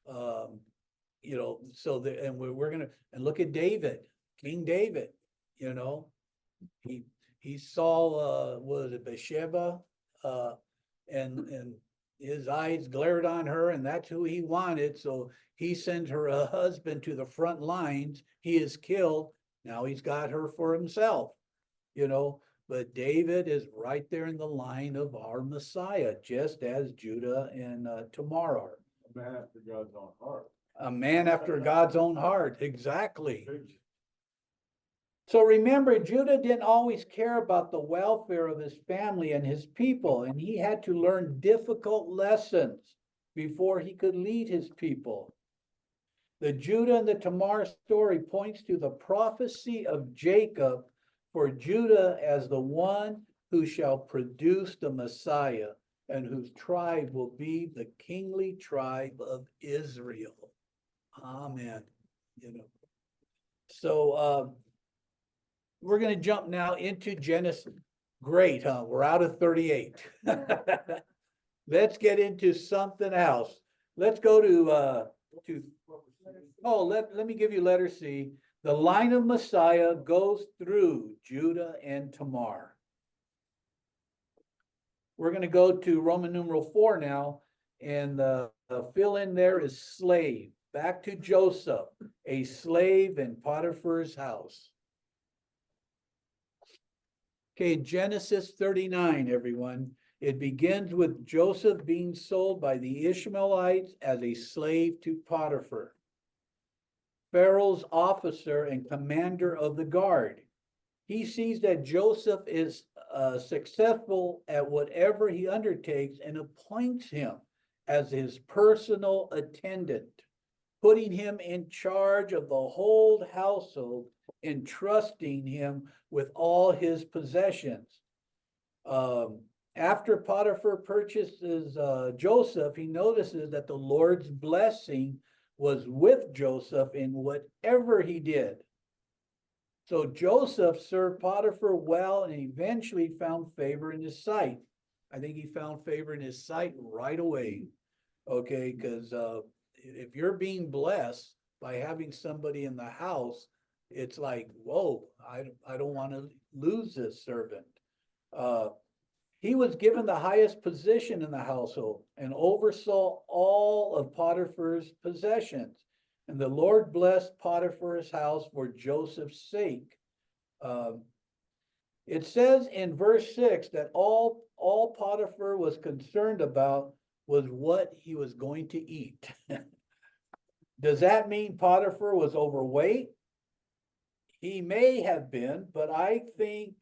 You know, so and we're gonna, and look at David, King David. You know, he saw was it Bathsheba, and his eyes glared on her, and that's who he wanted. So he sends her a husband to the front lines. He is killed. Now he's got her for himself, you know. But David is right there in the line of our Messiah, just as Judah and Tamar are. A man after God's own heart. A man after God's own heart, exactly. So remember, Judah didn't always care about the welfare of his family and his people, and he had to learn difficult lessons before he could lead his people. The Judah and the Tamar story points to the prophecy of Jacob for Judah as the one who shall produce the Messiah and whose tribe will be the kingly tribe of Israel. Amen. You know, so we're going to jump now into Genesis. Great, huh? We're out of 38. Let's get into something else. Let's go to let me give you letter C. The line of Messiah goes through Judah and Tamar. We're going to go to Roman numeral 4 now, and the fill in there is slave. Back to Joseph, a slave in Potiphar's house. Okay, Genesis 39, everyone. It begins with Joseph being sold by the Ishmaelites as a slave to Potiphar, Pharaoh's officer and commander of the guard. He sees that Joseph is successful at whatever he undertakes and appoints him as his personal attendant, putting him in charge of the whole household, entrusting him with all his possessions. After Potiphar purchases Joseph, he notices that the Lord's blessing was with Joseph in whatever he did. So Joseph served Potiphar well and eventually found favor in his sight. I think he found favor in his sight right away. Okay, because if you're being blessed by having somebody in the house, it's like, whoa, I don't want to lose this servant. He was given the highest position in the household and oversaw all of Potiphar's possessions. And the Lord blessed Potiphar's house for Joseph's sake. It says in verse 6 that all Potiphar was concerned about was what he was going to eat. Does that mean Potiphar was overweight? He may have been, but I think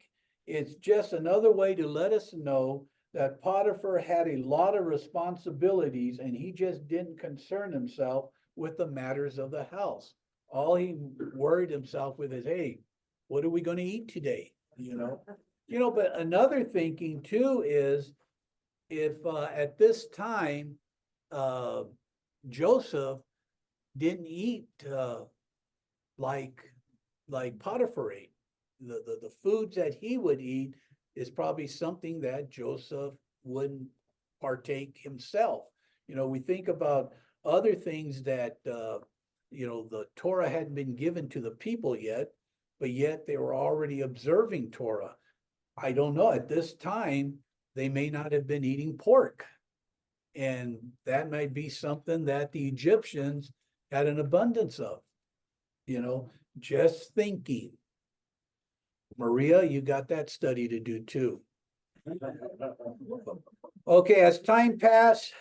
it's just another way to let us know that Potiphar had a lot of responsibilities and he just didn't concern himself with the matters of the house. All he worried himself with is, hey, what are we going to eat today? But another thinking too is if at this time Joseph didn't eat like Potiphar ate. The foods that he would eat is probably something that Joseph wouldn't partake himself. We think about other things that the Torah hadn't been given to the people yet, but yet they were already observing Torah. I don't know, at this time, they may not have been eating pork. And that might be something that the Egyptians had an abundance of, just thinking. Maria, you got that study to do too. Okay, as time passed,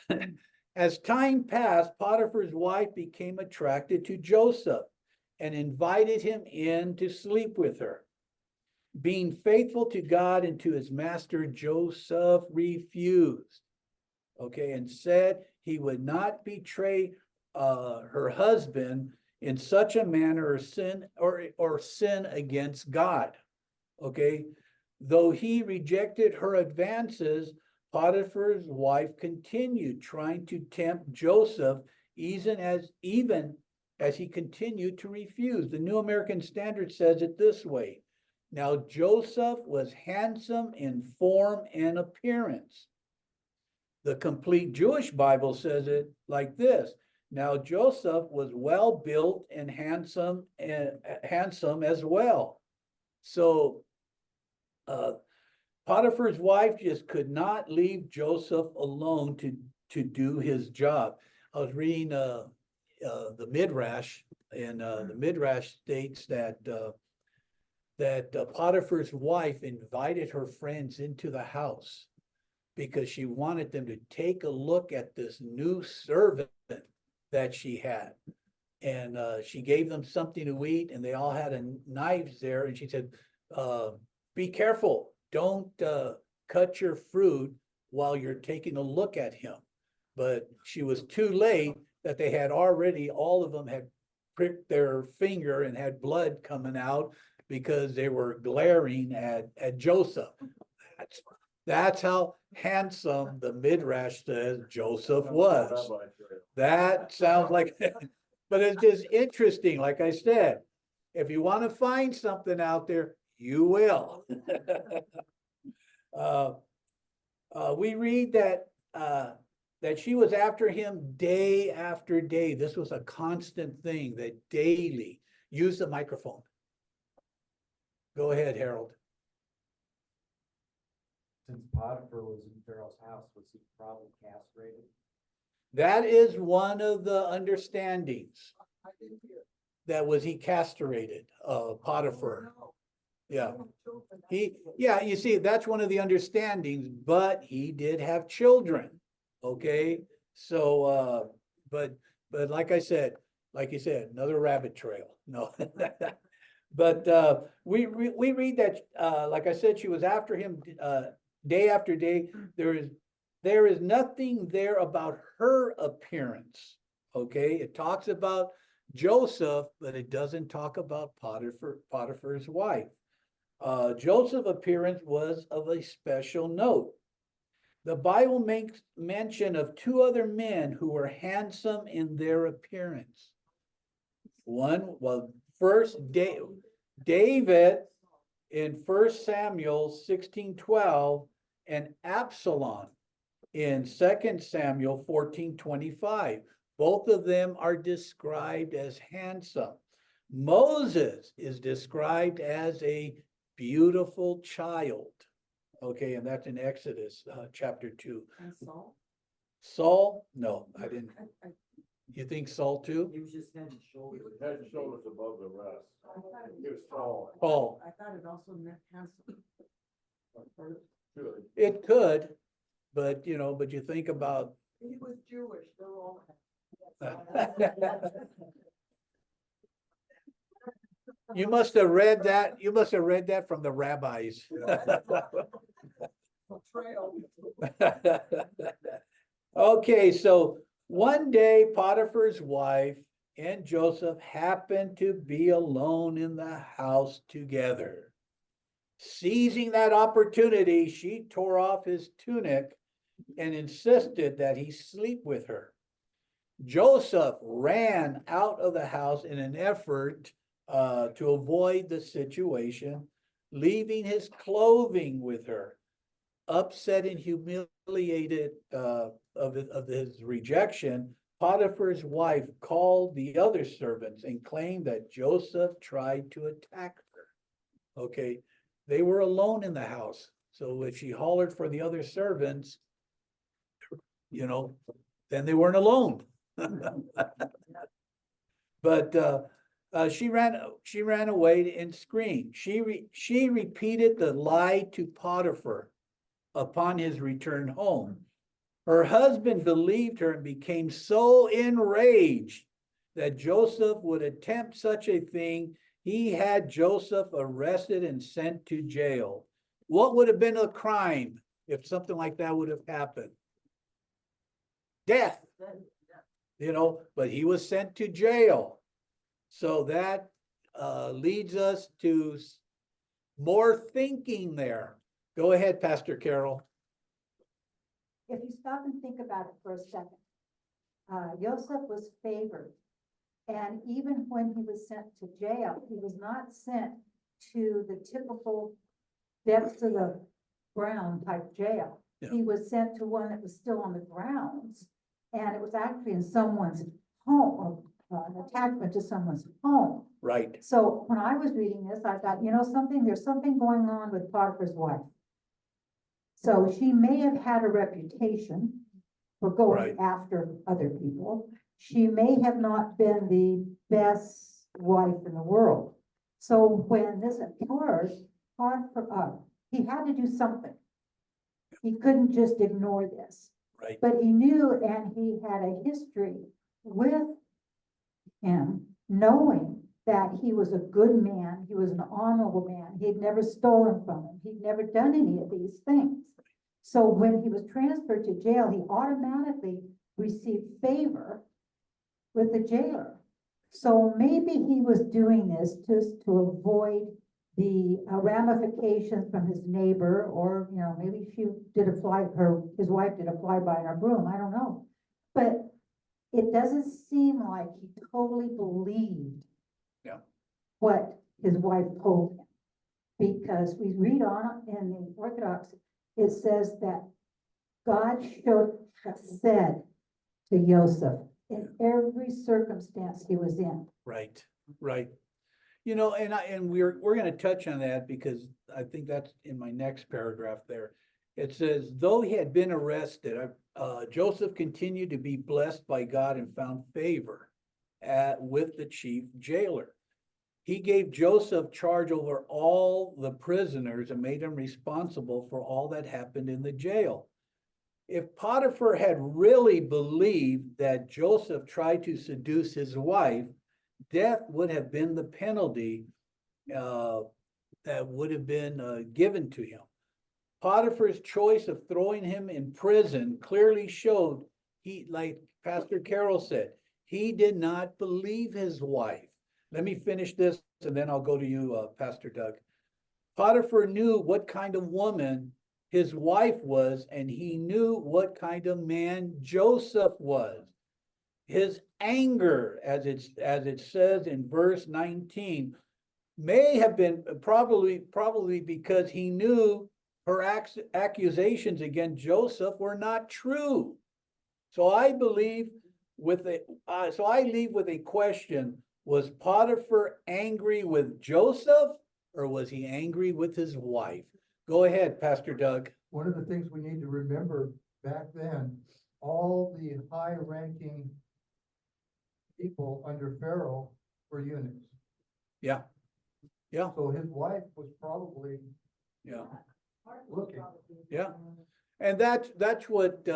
Potiphar's wife became attracted to Joseph and invited him in to sleep with her. Being faithful to God and to his master, Joseph refused. Okay, and said he would not betray her husband in such a manner or sin against God. Okay, though he rejected her advances, Potiphar's wife continued trying to tempt Joseph, even as he continued to refuse. The New American Standard says it this way: now Joseph was handsome in form and appearance. The Complete Jewish Bible says it like this: now Joseph was well built and handsome as well. So Potiphar's wife just could not leave Joseph alone to do his job. I was reading the Midrash, and the Midrash states that Potiphar's wife invited her friends into the house because she wanted them to take a look at this new servant that she had. And she gave them something to eat, and they all had knives there. And she said, be careful. Don't cut your fruit while you're taking a look at him. But she was too late, that they had already, all of them had pricked their finger and had blood coming out because they were glaring at Joseph. That's how handsome the Midrash says Joseph was. That sounds like, but it's just interesting. Like I said, if you want to find something out there, you will. We read that she was after him day after day. This was a constant thing, that daily. Use the microphone. Go ahead, Harold. Since Potiphar was in Pharaoh's house, was he probably castrated? That is one of the understandings. That was he castrated, Potiphar. Yeah. You see, that's one of the understandings, but he did have children. Okay. So, but like you said, another rabbit trail. No, but, we read that, like I said, she was after him, day after day. There is nothing there about her appearance. Okay. It talks about Joseph, but it doesn't talk about Potiphar's wife. Joseph's appearance was of a special note. The Bible makes mention of two other men who were handsome in their appearance. First, David in 1 Samuel 16:12, and Absalom in 2 Samuel 14:25. Both of them are described as handsome. Moses is described as a beautiful child. Okay, and that's in Exodus chapter 2. And Saul? Saul? No, I didn't. You think Saul too? He was just head and shoulders. Head and shoulders above the rest. He was Paul. I thought it also meant handsome. It could, but you think about, He was Jewish, they're all. You must have read that, you must have read that from the rabbis. Okay, so one day Potiphar's wife and Joseph happened to be alone in the house together. Seizing that opportunity, she tore off his tunic and insisted that he sleep with her. Joseph ran out of the house in an effort to avoid the situation, leaving his clothing with her. Upset and humiliated of his rejection, Potiphar's wife called the other servants and claimed that Joseph tried to attack her. Okay, they were alone in the house. So if she hollered for the other servants, then they weren't alone. But she ran away and screamed. She repeated the lie to Potiphar upon his return home. Her husband believed her and became so enraged that Joseph would attempt such a thing. He had Joseph arrested and sent to jail. What would have been a crime if something like that would have happened? Death, but he was sent to jail. So that leads us to more thinking there. Go ahead, Pastor Carol. If you stop and think about it for a second, Joseph was favored. And even when he was sent to jail, he was not sent to the typical depths of the ground type jail. Yeah. He was sent to one that was still on the grounds, and it was actually in someone's home, or an attachment to someone's home. Right. So when I was reading this, I thought, there's something going on with Potiphar's wife. So she may have had a reputation for going after other people. She may have not been the best wife in the world. So when this occurred, Potiphar, he had to do something. He couldn't just ignore this. Right. But he knew, and he had a history with him, knowing that he was a good man, he was an honorable man, he'd never stolen from him, he'd never done any of these things. So when he was transferred to jail, he automatically received favor with the jailer. So maybe he was doing this just to avoid the ramifications from his neighbor, or, maybe his wife did a flyby in her broom, I don't know. But it doesn't seem like he totally believed what his wife told him. Because we read on in the Orthodox, it says that God showed chesed to Joseph in every circumstance he was in. Right. And we're going to touch on that because I think that's in my next paragraph there. It says, though he had been arrested, Joseph continued to be blessed by God and found favor with the chief jailer. He gave Joseph charge over all the prisoners and made him responsible for all that happened in the jail. If Potiphar had really believed that Joseph tried to seduce his wife, death would have been the penalty that would have been given to him. Potiphar's choice of throwing him in prison clearly showed like Pastor Carol said, he did not believe his wife. Let me finish this and then I'll go to you, Pastor Doug. Potiphar knew what kind of woman his wife was, and he knew what kind of man Joseph was. His anger, as it says in verse 19, may have been probably because he knew her accusations against Joseph were not true. So I leave with a question. Was Potiphar angry with Joseph, or was he angry with his wife? Go ahead, Pastor Doug. One of the things we need to remember back then, all the high-ranking people under Pharaoh were eunuchs. Yeah. So his wife was probably looking. Yeah. And that's what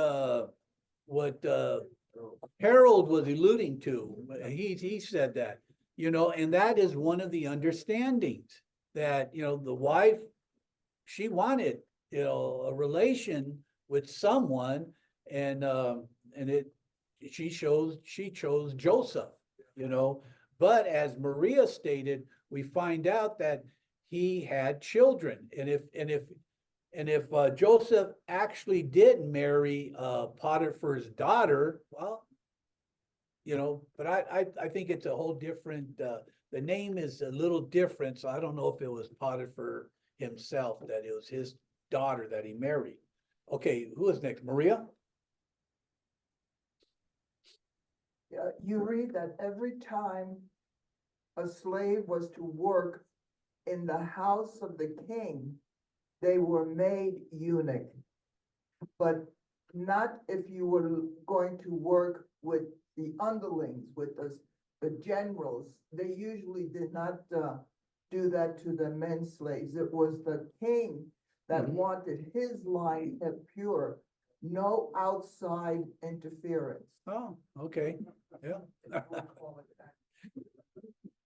Harold was alluding to. He said that, and that is one of the understandings that, the wife, she wanted, a relation with someone, and she chose Joseph, but as Maria stated, we find out that he had children, and if Joseph actually did marry Potiphar's daughter, well, but I think it's a whole different, the name is a little different, so I don't know if it was Potiphar himself, that it was his daughter that he married. Okay, who is next? Maria? Yeah, you read that every time a slave was to work in the house of the king, they were made eunuch. But not if you were going to work with the underlings, with the generals. They usually did not do that to the men slaves. It was the king that wanted his line kept pure, no outside interference. Oh, okay, yeah.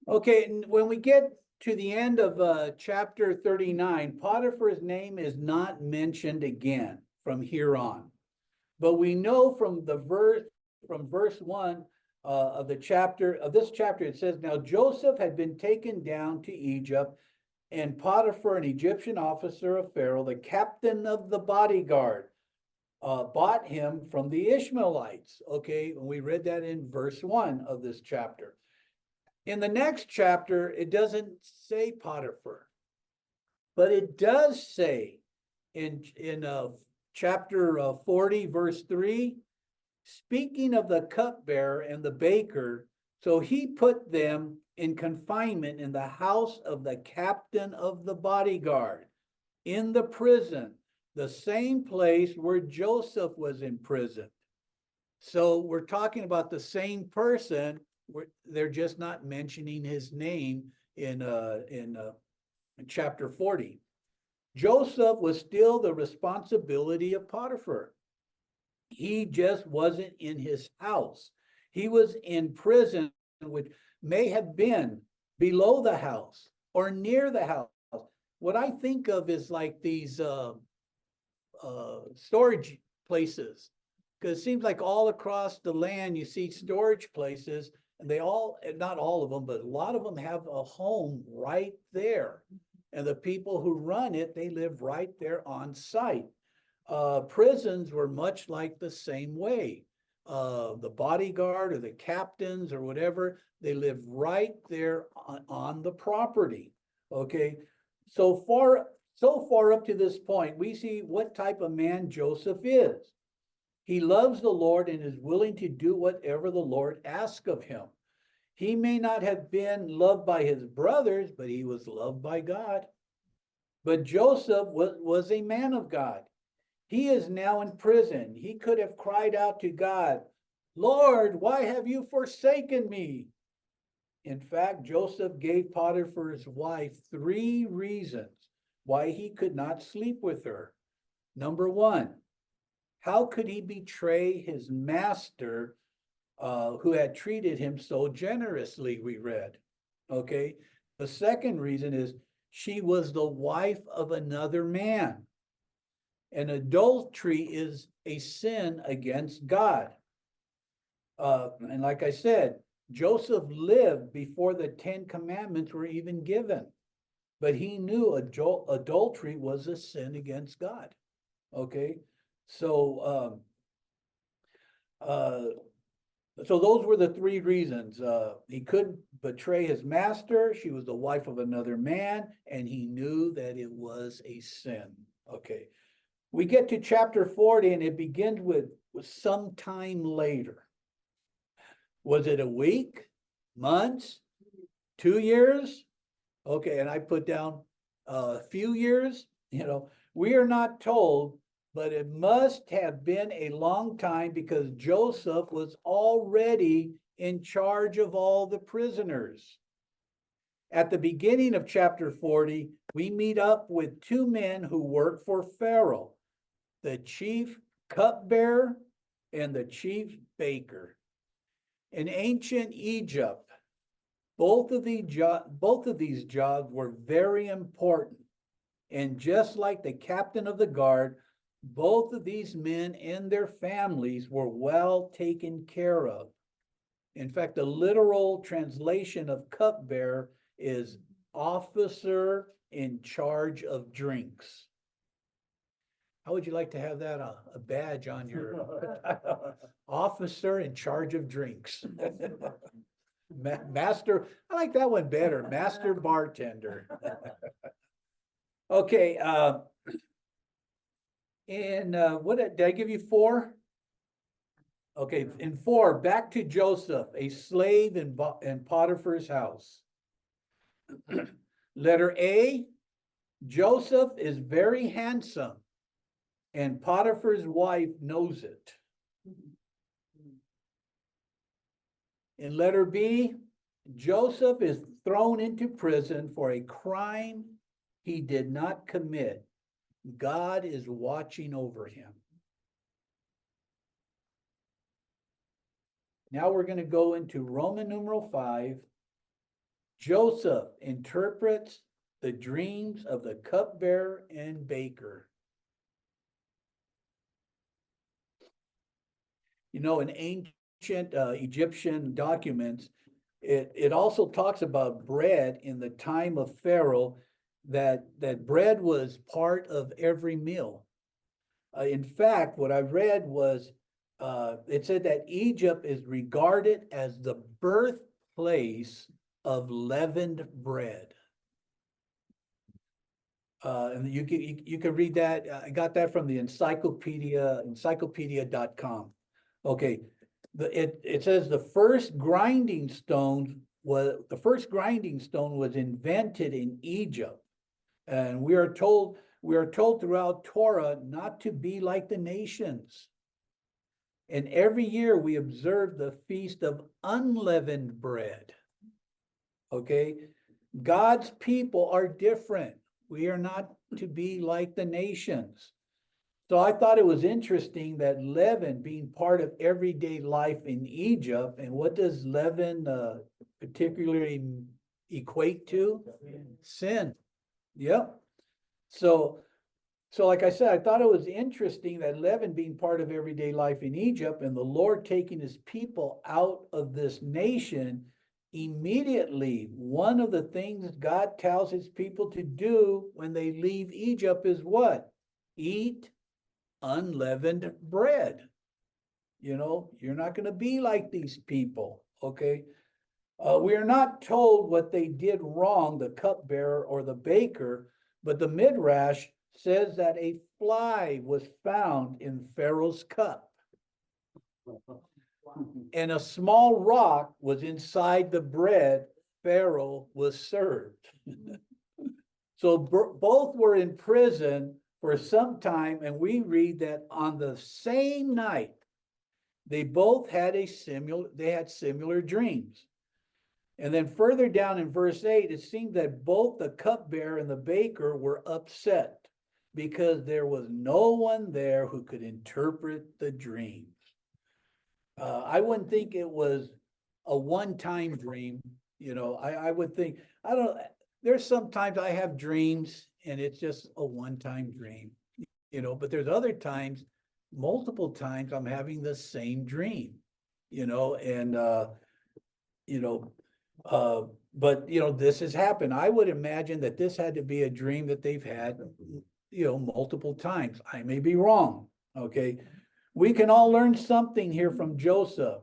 Okay, and when we get to the end of chapter 39, Potiphar's name is not mentioned again from here on. But we know from verse 1 of this chapter, it says, "Now Joseph had been taken down to Egypt, and Potiphar, an Egyptian officer of Pharaoh, the captain of the bodyguard, bought him from the Ishmaelites." Okay, and we read that in verse 1 of this chapter. In the next chapter, it doesn't say Potiphar, but it does say in chapter 40, verse 3, speaking of the cupbearer and the baker, so he put them in confinement in the house of the captain of the bodyguard, in the prison, the same place where Joseph was imprisoned. So we're talking about the same person. They're just not mentioning his name in chapter 40. Joseph was still the responsibility of Potiphar. He just wasn't in his house. He was in prison, which may have been below the house or near the house. What I think of is like these storage places, because it seems like all across the land you see storage places, and they all, not all of them, but a lot of them have a home right there. And the people who run it, they live right there on site. Prisons were much like the same way. The bodyguard or the captains or whatever, they live right there on the property. Okay, so far up to this point, we see what type of man Joseph is. He loves the Lord and is willing to do whatever the Lord asks of him. He may not have been loved by his brothers, but he was loved by God. But Joseph was a man of God. He is now in prison. He could have cried out to God, "Lord, why have you forsaken me?" In fact, Joseph gave Potiphar's wife 3 reasons why he could not sleep with her. Number 1, how could he betray his master who had treated him so generously, we read. Okay. The second reason is she was the wife of another man. And adultery is a sin against God. And like I said, Joseph lived before the 10 commandments were even given, but he knew adultery was a sin against God. Okay. So those were the 3 reasons. He couldn't betray his master. She was the wife of another man, and he knew that it was a sin. Okay. We get to chapter 40, and it begins with some time later. Was it a week, months, 2 years? Okay, and I put down a few years. We are not told, but it must have been a long time because Joseph was already in charge of all the prisoners. At the beginning of chapter 40, we meet up with 2 men who work for Pharaoh, the chief cupbearer and the chief baker. In ancient Egypt, both of these jobs were very important. And just like the captain of the guard, both of these men and their families were well taken care of. In fact, the literal translation of cupbearer is officer in charge of drinks. How would you like to have that a badge on your officer in charge of drinks? Master, I like that one better, master bartender. Okay, what did I give you 4? Okay, in 4, back to Joseph, a slave in Potiphar's house. Letter A, Joseph is very handsome, and Potiphar's wife knows it. In letter B, Joseph is thrown into prison for a crime he did not commit. God is watching over him. Now we're going to go into Roman numeral 5. Joseph interprets the dreams of the cupbearer and baker. You know, in ancient Egyptian documents, it also talks about bread in the time of Pharaoh, that bread was part of every meal. In fact, what I read was, it said that Egypt is regarded as the birthplace of leavened bread. And you can read that. I got that from the encyclopedia.com. Okay, it says the first grinding stone was invented in Egypt, and we are told throughout Torah not to be like the nations. And every year we observe the feast of unleavened bread. Okay, God's people are different. We are not to be like the nations. So I thought it was interesting that leaven being part of everyday life in Egypt, and what does leaven particularly equate to? Sin. Yep. So like I said, I thought it was interesting that leaven being part of everyday life in Egypt, and the Lord taking his people out of this nation. Immediately, one of the things God tells his people to do when they leave Egypt is what? Eat unleavened bread. You know, you're not going to be like these people, okay? We are not told what they did wrong, the cupbearer or the baker, but the Midrash says that a fly was found in Pharaoh's cup. And a small rock was inside the bread Pharaoh was served. So both were in prison for some time, and we read that on the same night, they both had similar dreams. And then further down in verse 8, it seemed that both the cupbearer and the baker were upset because there was no one there who could interpret the dreams. I wouldn't think it was a one-time dream. You know, I would think, there's sometimes I have dreams and it's just a one-time dream, you know, but there's other times, multiple times I'm having the same dream, you know, and, but, you know, this has happened. I would imagine that this had to be a dream that they've had, you know, multiple times. I may be wrong, okay? We can all learn something here from Joseph.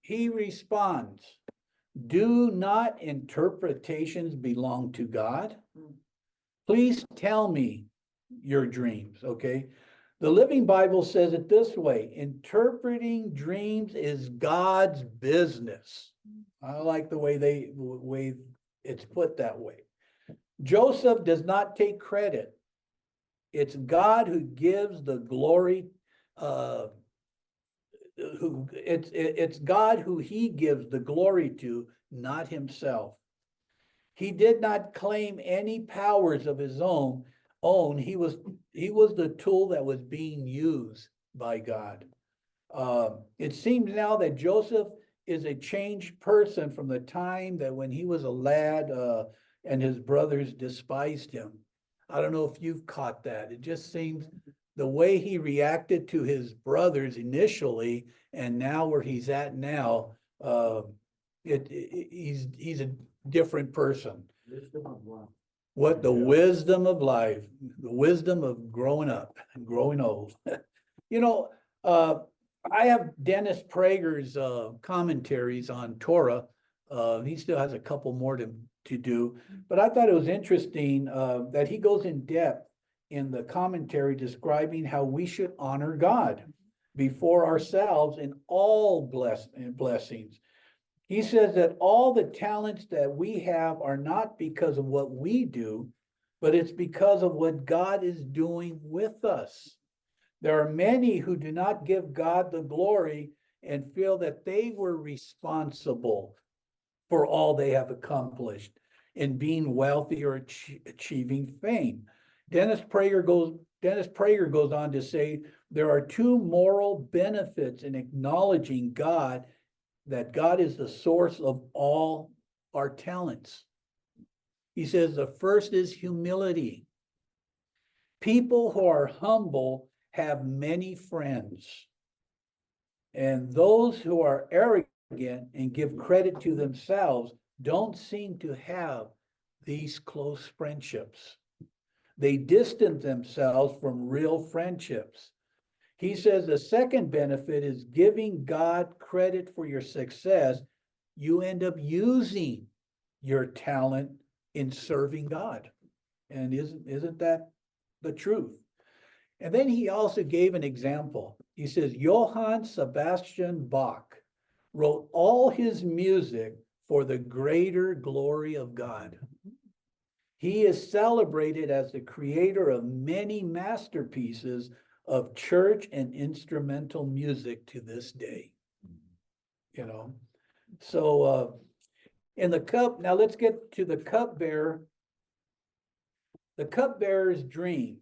He responds, do not interpretations belong to God? Please tell me your dreams, okay? The Living Bible says it this way: interpreting dreams is God's business. I like the way it's put that way. Joseph does not take credit. It's God who gives the glory. It's God who he gives the glory to, not himself. He did not claim any powers of his own. He was the tool that was being used by God. It seems now that Joseph is a changed person from the time that when he was a lad, and his brothers despised him. I don't know if you've caught that. It just seems the way he reacted to his brothers initially, and now where he's at now, he's a different person. What the wisdom of life, the wisdom of growing up and growing old. You know, I have Dennis Prager's commentaries on Torah. He still has a couple more to do, but I thought it was interesting that he goes in depth in the commentary describing how we should honor God before ourselves in all blessings. He says that all the talents that we have are not because of what we do, but it's because of what God is doing with us. There are many who do not give God the glory and feel that they were responsible for all they have accomplished in being wealthy or achieving fame. Dennis Prager goes on to say there are two moral benefits in acknowledging God, that God is the source of all our talents. He says the first is humility. People who are humble have many friends, and those who are arrogant and give credit to themselves don't seem to have these close friendships. They distance themselves from real friendships. He says the second benefit is giving God credit for your success. You end up using your talent in serving God. And isn't that the truth? And then he also gave an example. He says, Johann Sebastian Bach wrote all his music for the greater glory of God. He is celebrated as the creator of many masterpieces of church and instrumental music to this day. You know, so in the cup, now let's get to the cupbearer. The cupbearer's dream.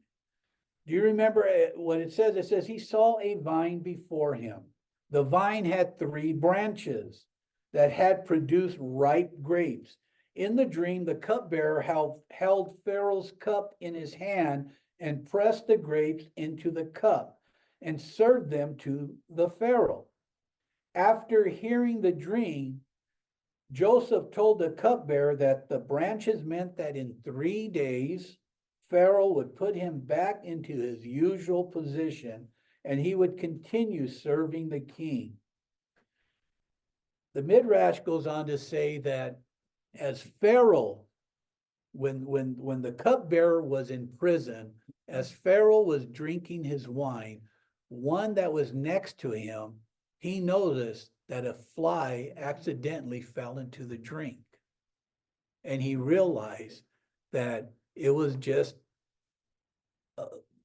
Do you remember what it says? It says he saw a vine before him. The vine had 3 branches that had produced ripe grapes. In the dream, the cupbearer held Pharaoh's cup in his hand and pressed the grapes into the cup and served them to the Pharaoh. After hearing the dream, Joseph told the cupbearer that the branches meant that in 3 days, Pharaoh would put him back into his usual position and he would continue serving the king. The Midrash goes on to say that as Pharaoh, when the cupbearer was in prison, as Pharaoh was drinking his wine, one that was next to him, he noticed that a fly accidentally fell into the drink. And he realized that it was just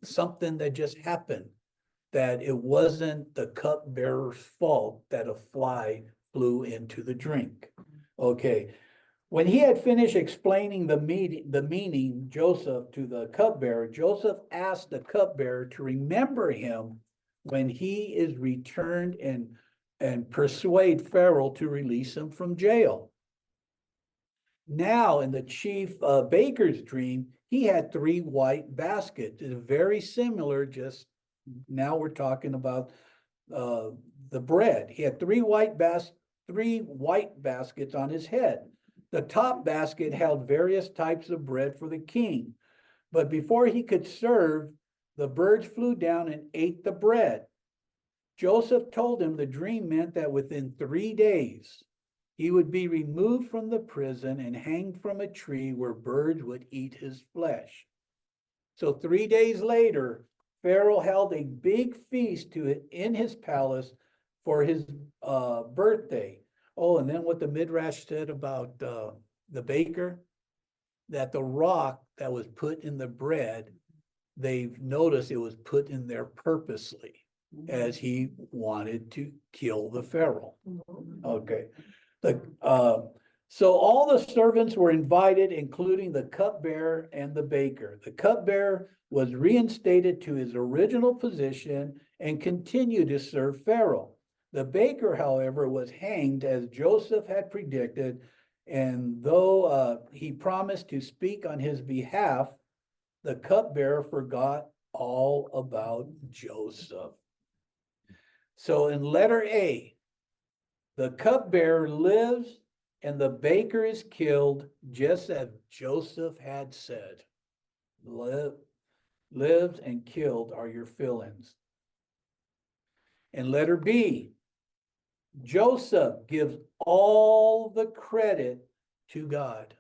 something that just happened, that it wasn't the cupbearer's fault that a fly flew into the drink. Okay. When he had finished explaining the meaning, Joseph, to the cupbearer, Joseph asked the cupbearer to remember him when he is returned and persuade Pharaoh to release him from jail. Now, in the chief baker's dream, he had 3 white baskets. It's very similar, just now we're talking about the bread. He had 3 white baskets on his head. The top basket held various types of bread for the king. But before he could serve, the birds flew down and ate the bread. Joseph told him the dream meant that within 3 days, he would be removed from the prison and hanged from a tree where birds would eat his flesh. So 3 days later, Pharaoh held a big feast in his palace for his birthday. Oh, and then what the Midrash said about the baker, that the rock that was put in the bread, they've noticed it was put in there purposely as he wanted to kill the Pharaoh. Okay. So all the servants were invited, including the cupbearer and the baker. The cupbearer was reinstated to his original position, and continued to serve Pharaoh. The baker, however, was hanged as Joseph had predicted, and though he promised to speak on his behalf, the cupbearer forgot all about Joseph. So in letter A, the cupbearer lives and the baker is killed, just as Joseph had said. Lived and killed are your fill-ins. In letter B, Joseph gives all the credit to God.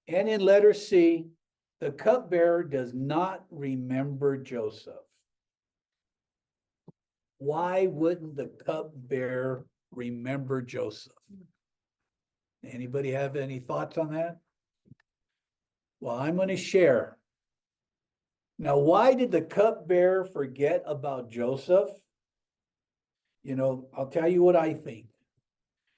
And in letter C, the cupbearer does not remember Joseph. Why wouldn't the cupbearer remember Joseph? Anybody have any thoughts on that? Well, I'm going to share. Now, why did the cupbearer forget about Joseph? You know, I'll tell you what I think.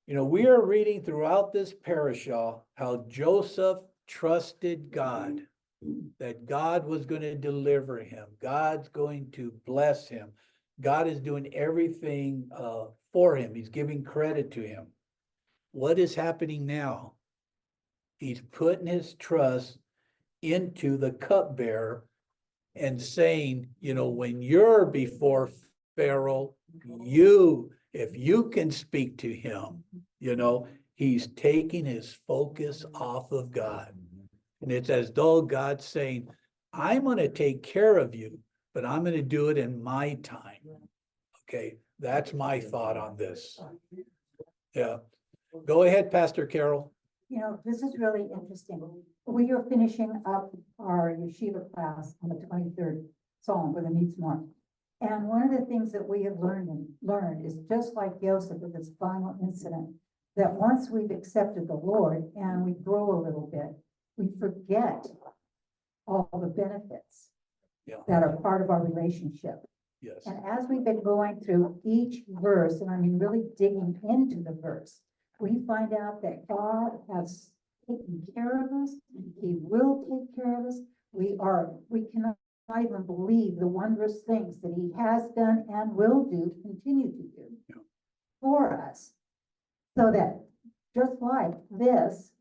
You know, we are reading throughout this parashah how Joseph trusted God, that God was going to deliver him. God's going to bless him. God is doing everything for him. He's giving credit to him. What is happening now? He's putting his trust into the cupbearer and saying, you know, when you're before Pharaoh, if you can speak to him, you know, he's taking his focus off of God. And it's as though God's saying, I'm going to take care of you, but I'm going to do it in my time. Okay, that's my thought on this. Yeah. Go ahead, Pastor Carol. You know, this is really interesting. We are finishing up our yeshiva class on the 23rd Psalm with a meets mark. And one of the things that we have learned is just like Joseph with his final incident, that once we've accepted the Lord and we grow a little bit, we forget all the benefits that are part of our relationship. Yes. And as we've been going through each verse, and I mean really digging into the verse, we find out that God has taken care of us. He will take care of us. We cannot even believe the wondrous things that he has done and will do, continue to do for us. So that just like this,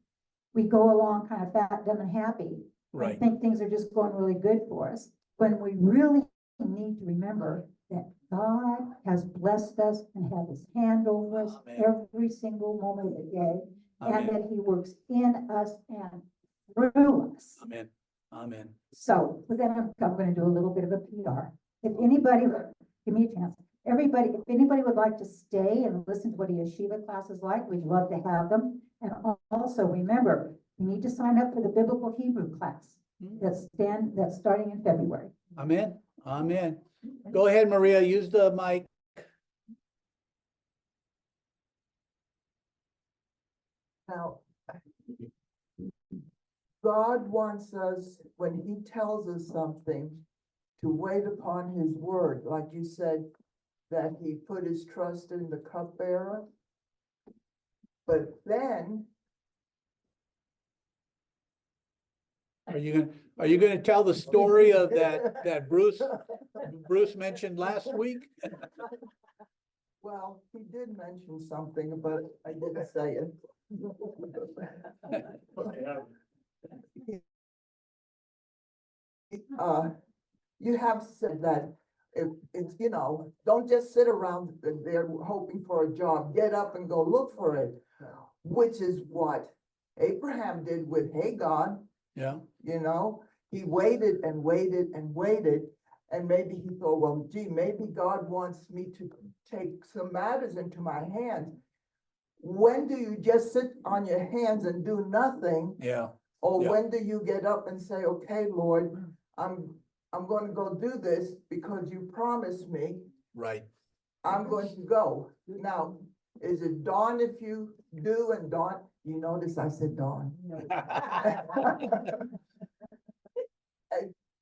we go along kind of fat, dumb, and happy. Right. And think things are just going really good for us. When we really need to remember that God has blessed us and had his hand over us every single moment of the day, and that he works in us and through us. Amen. Amen. So with that, I'm going to do a little bit of a PR. If anybody, give me a chance. If anybody would like to stay and listen to what a yeshiva class is like, we'd love to have them. And also remember, you need to sign up for the biblical Hebrew class that's starting in February. Amen. Amen. Go ahead, Maria, use the mic. Now, God wants us, when he tells us something, to wait upon his word, like you said, that he put his trust in the cupbearer. But then, Are you gonna tell the story of that Bruce mentioned last week? well, he did mention something, but I didn't say it. You have said that it's, you know, don't just sit around there hoping for a job, get up and go look for it, which is what Abraham did with Hagar. Yeah. You know, he waited and waited and waited, and maybe he thought, well, gee, maybe God wants me to take some matters into my hands. When do you just sit on your hands and do nothing? Yeah. Or Yeah. when do you get up and say, okay, Lord, I'm going to go do this because you promised me. Right. I'm going to go. Now, is it dawn if you do and dawn? You notice I said dawn.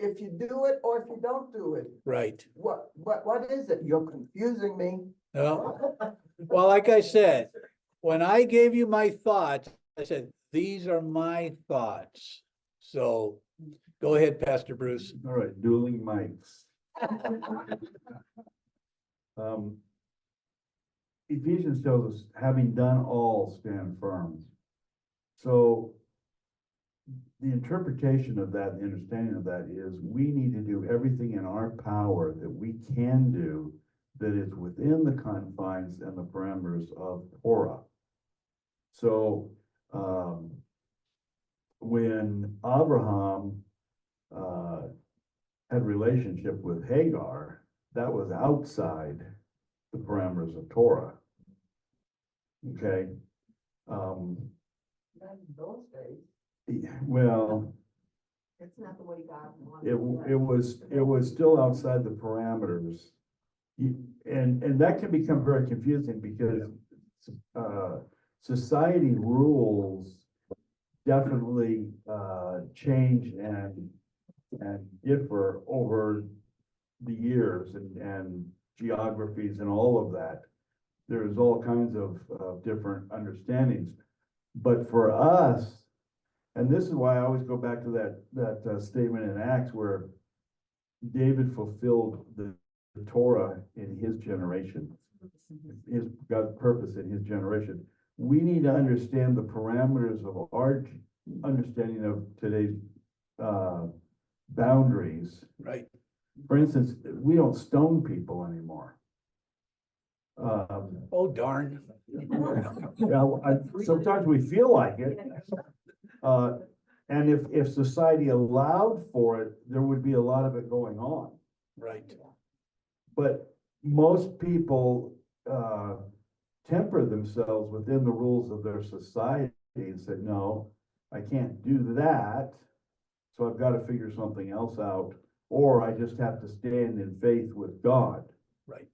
If you do it or if you don't do it. Right. What is it? You're confusing me. No. Well, like I said, when I gave you my thoughts, I said, these are my thoughts. So go ahead, Pastor Bruce. All right, dueling mics. Ephesians tells us, having done all, stand firm. So the interpretation of that, the understanding of that is we need to do everything in our power that we can do that is within the confines and the parameters of Torah. So when Abraham had a relationship with Hagar, that was outside the parameters of Torah. Okay. Not in those days. Well, It's not the way God it wanted. was still outside the parameters. And that can become very confusing because society rules definitely change and differ over the years and geographies and all of that. There's all kinds of different understandings. But for us, and this is why I always go back to that statement in Acts where David fulfilled the Torah in his generation, his God's purpose in his generation. We need to understand the parameters of our understanding of today's boundaries. Right. For instance, we don't stone people anymore. Oh, darn. Sometimes we feel like it. And if society allowed for it, there would be a lot of it going on. Right. But most people temper themselves within the rules of their society and say, no, I can't do that. So I've got to figure something else out, or I just have to stand in faith with God. Right.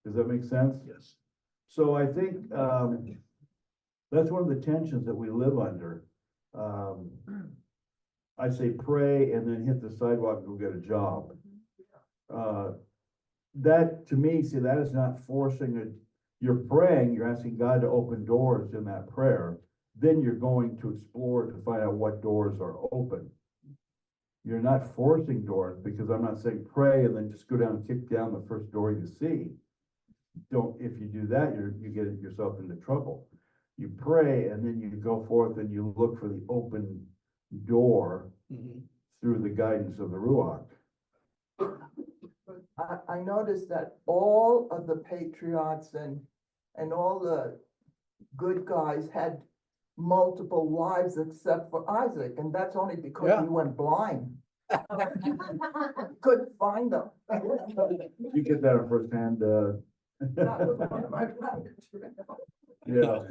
Does that make sense? Yes. So I think that's one of the tensions that we live under. I say pray and then hit the sidewalk and go get a job. That to me, see, that is not forcing it. You're praying, you're asking God to open doors in that prayer. Then you're going to explore to find out what doors are open. You're not forcing doors, because I'm not saying pray and then just go down and kick down the first door you see. If you do that, you get yourself into trouble. You pray and then you go forth and you look for the open door through the guidance of the Ruach. I noticed that all of the patriots and all the good guys had multiple wives except for Isaac, and that's only because Yeah. he went blind. Couldn't find them. You get that on firsthand, That was one of my rabbits. yeah.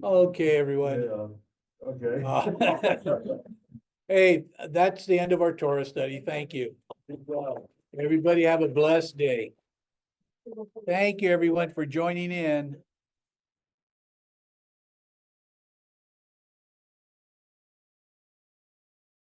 Okay, everyone. Yeah, okay. Hey, that's the end of our Torah study. Thank you. Everybody have a blessed day. Thank you, everyone, for joining in.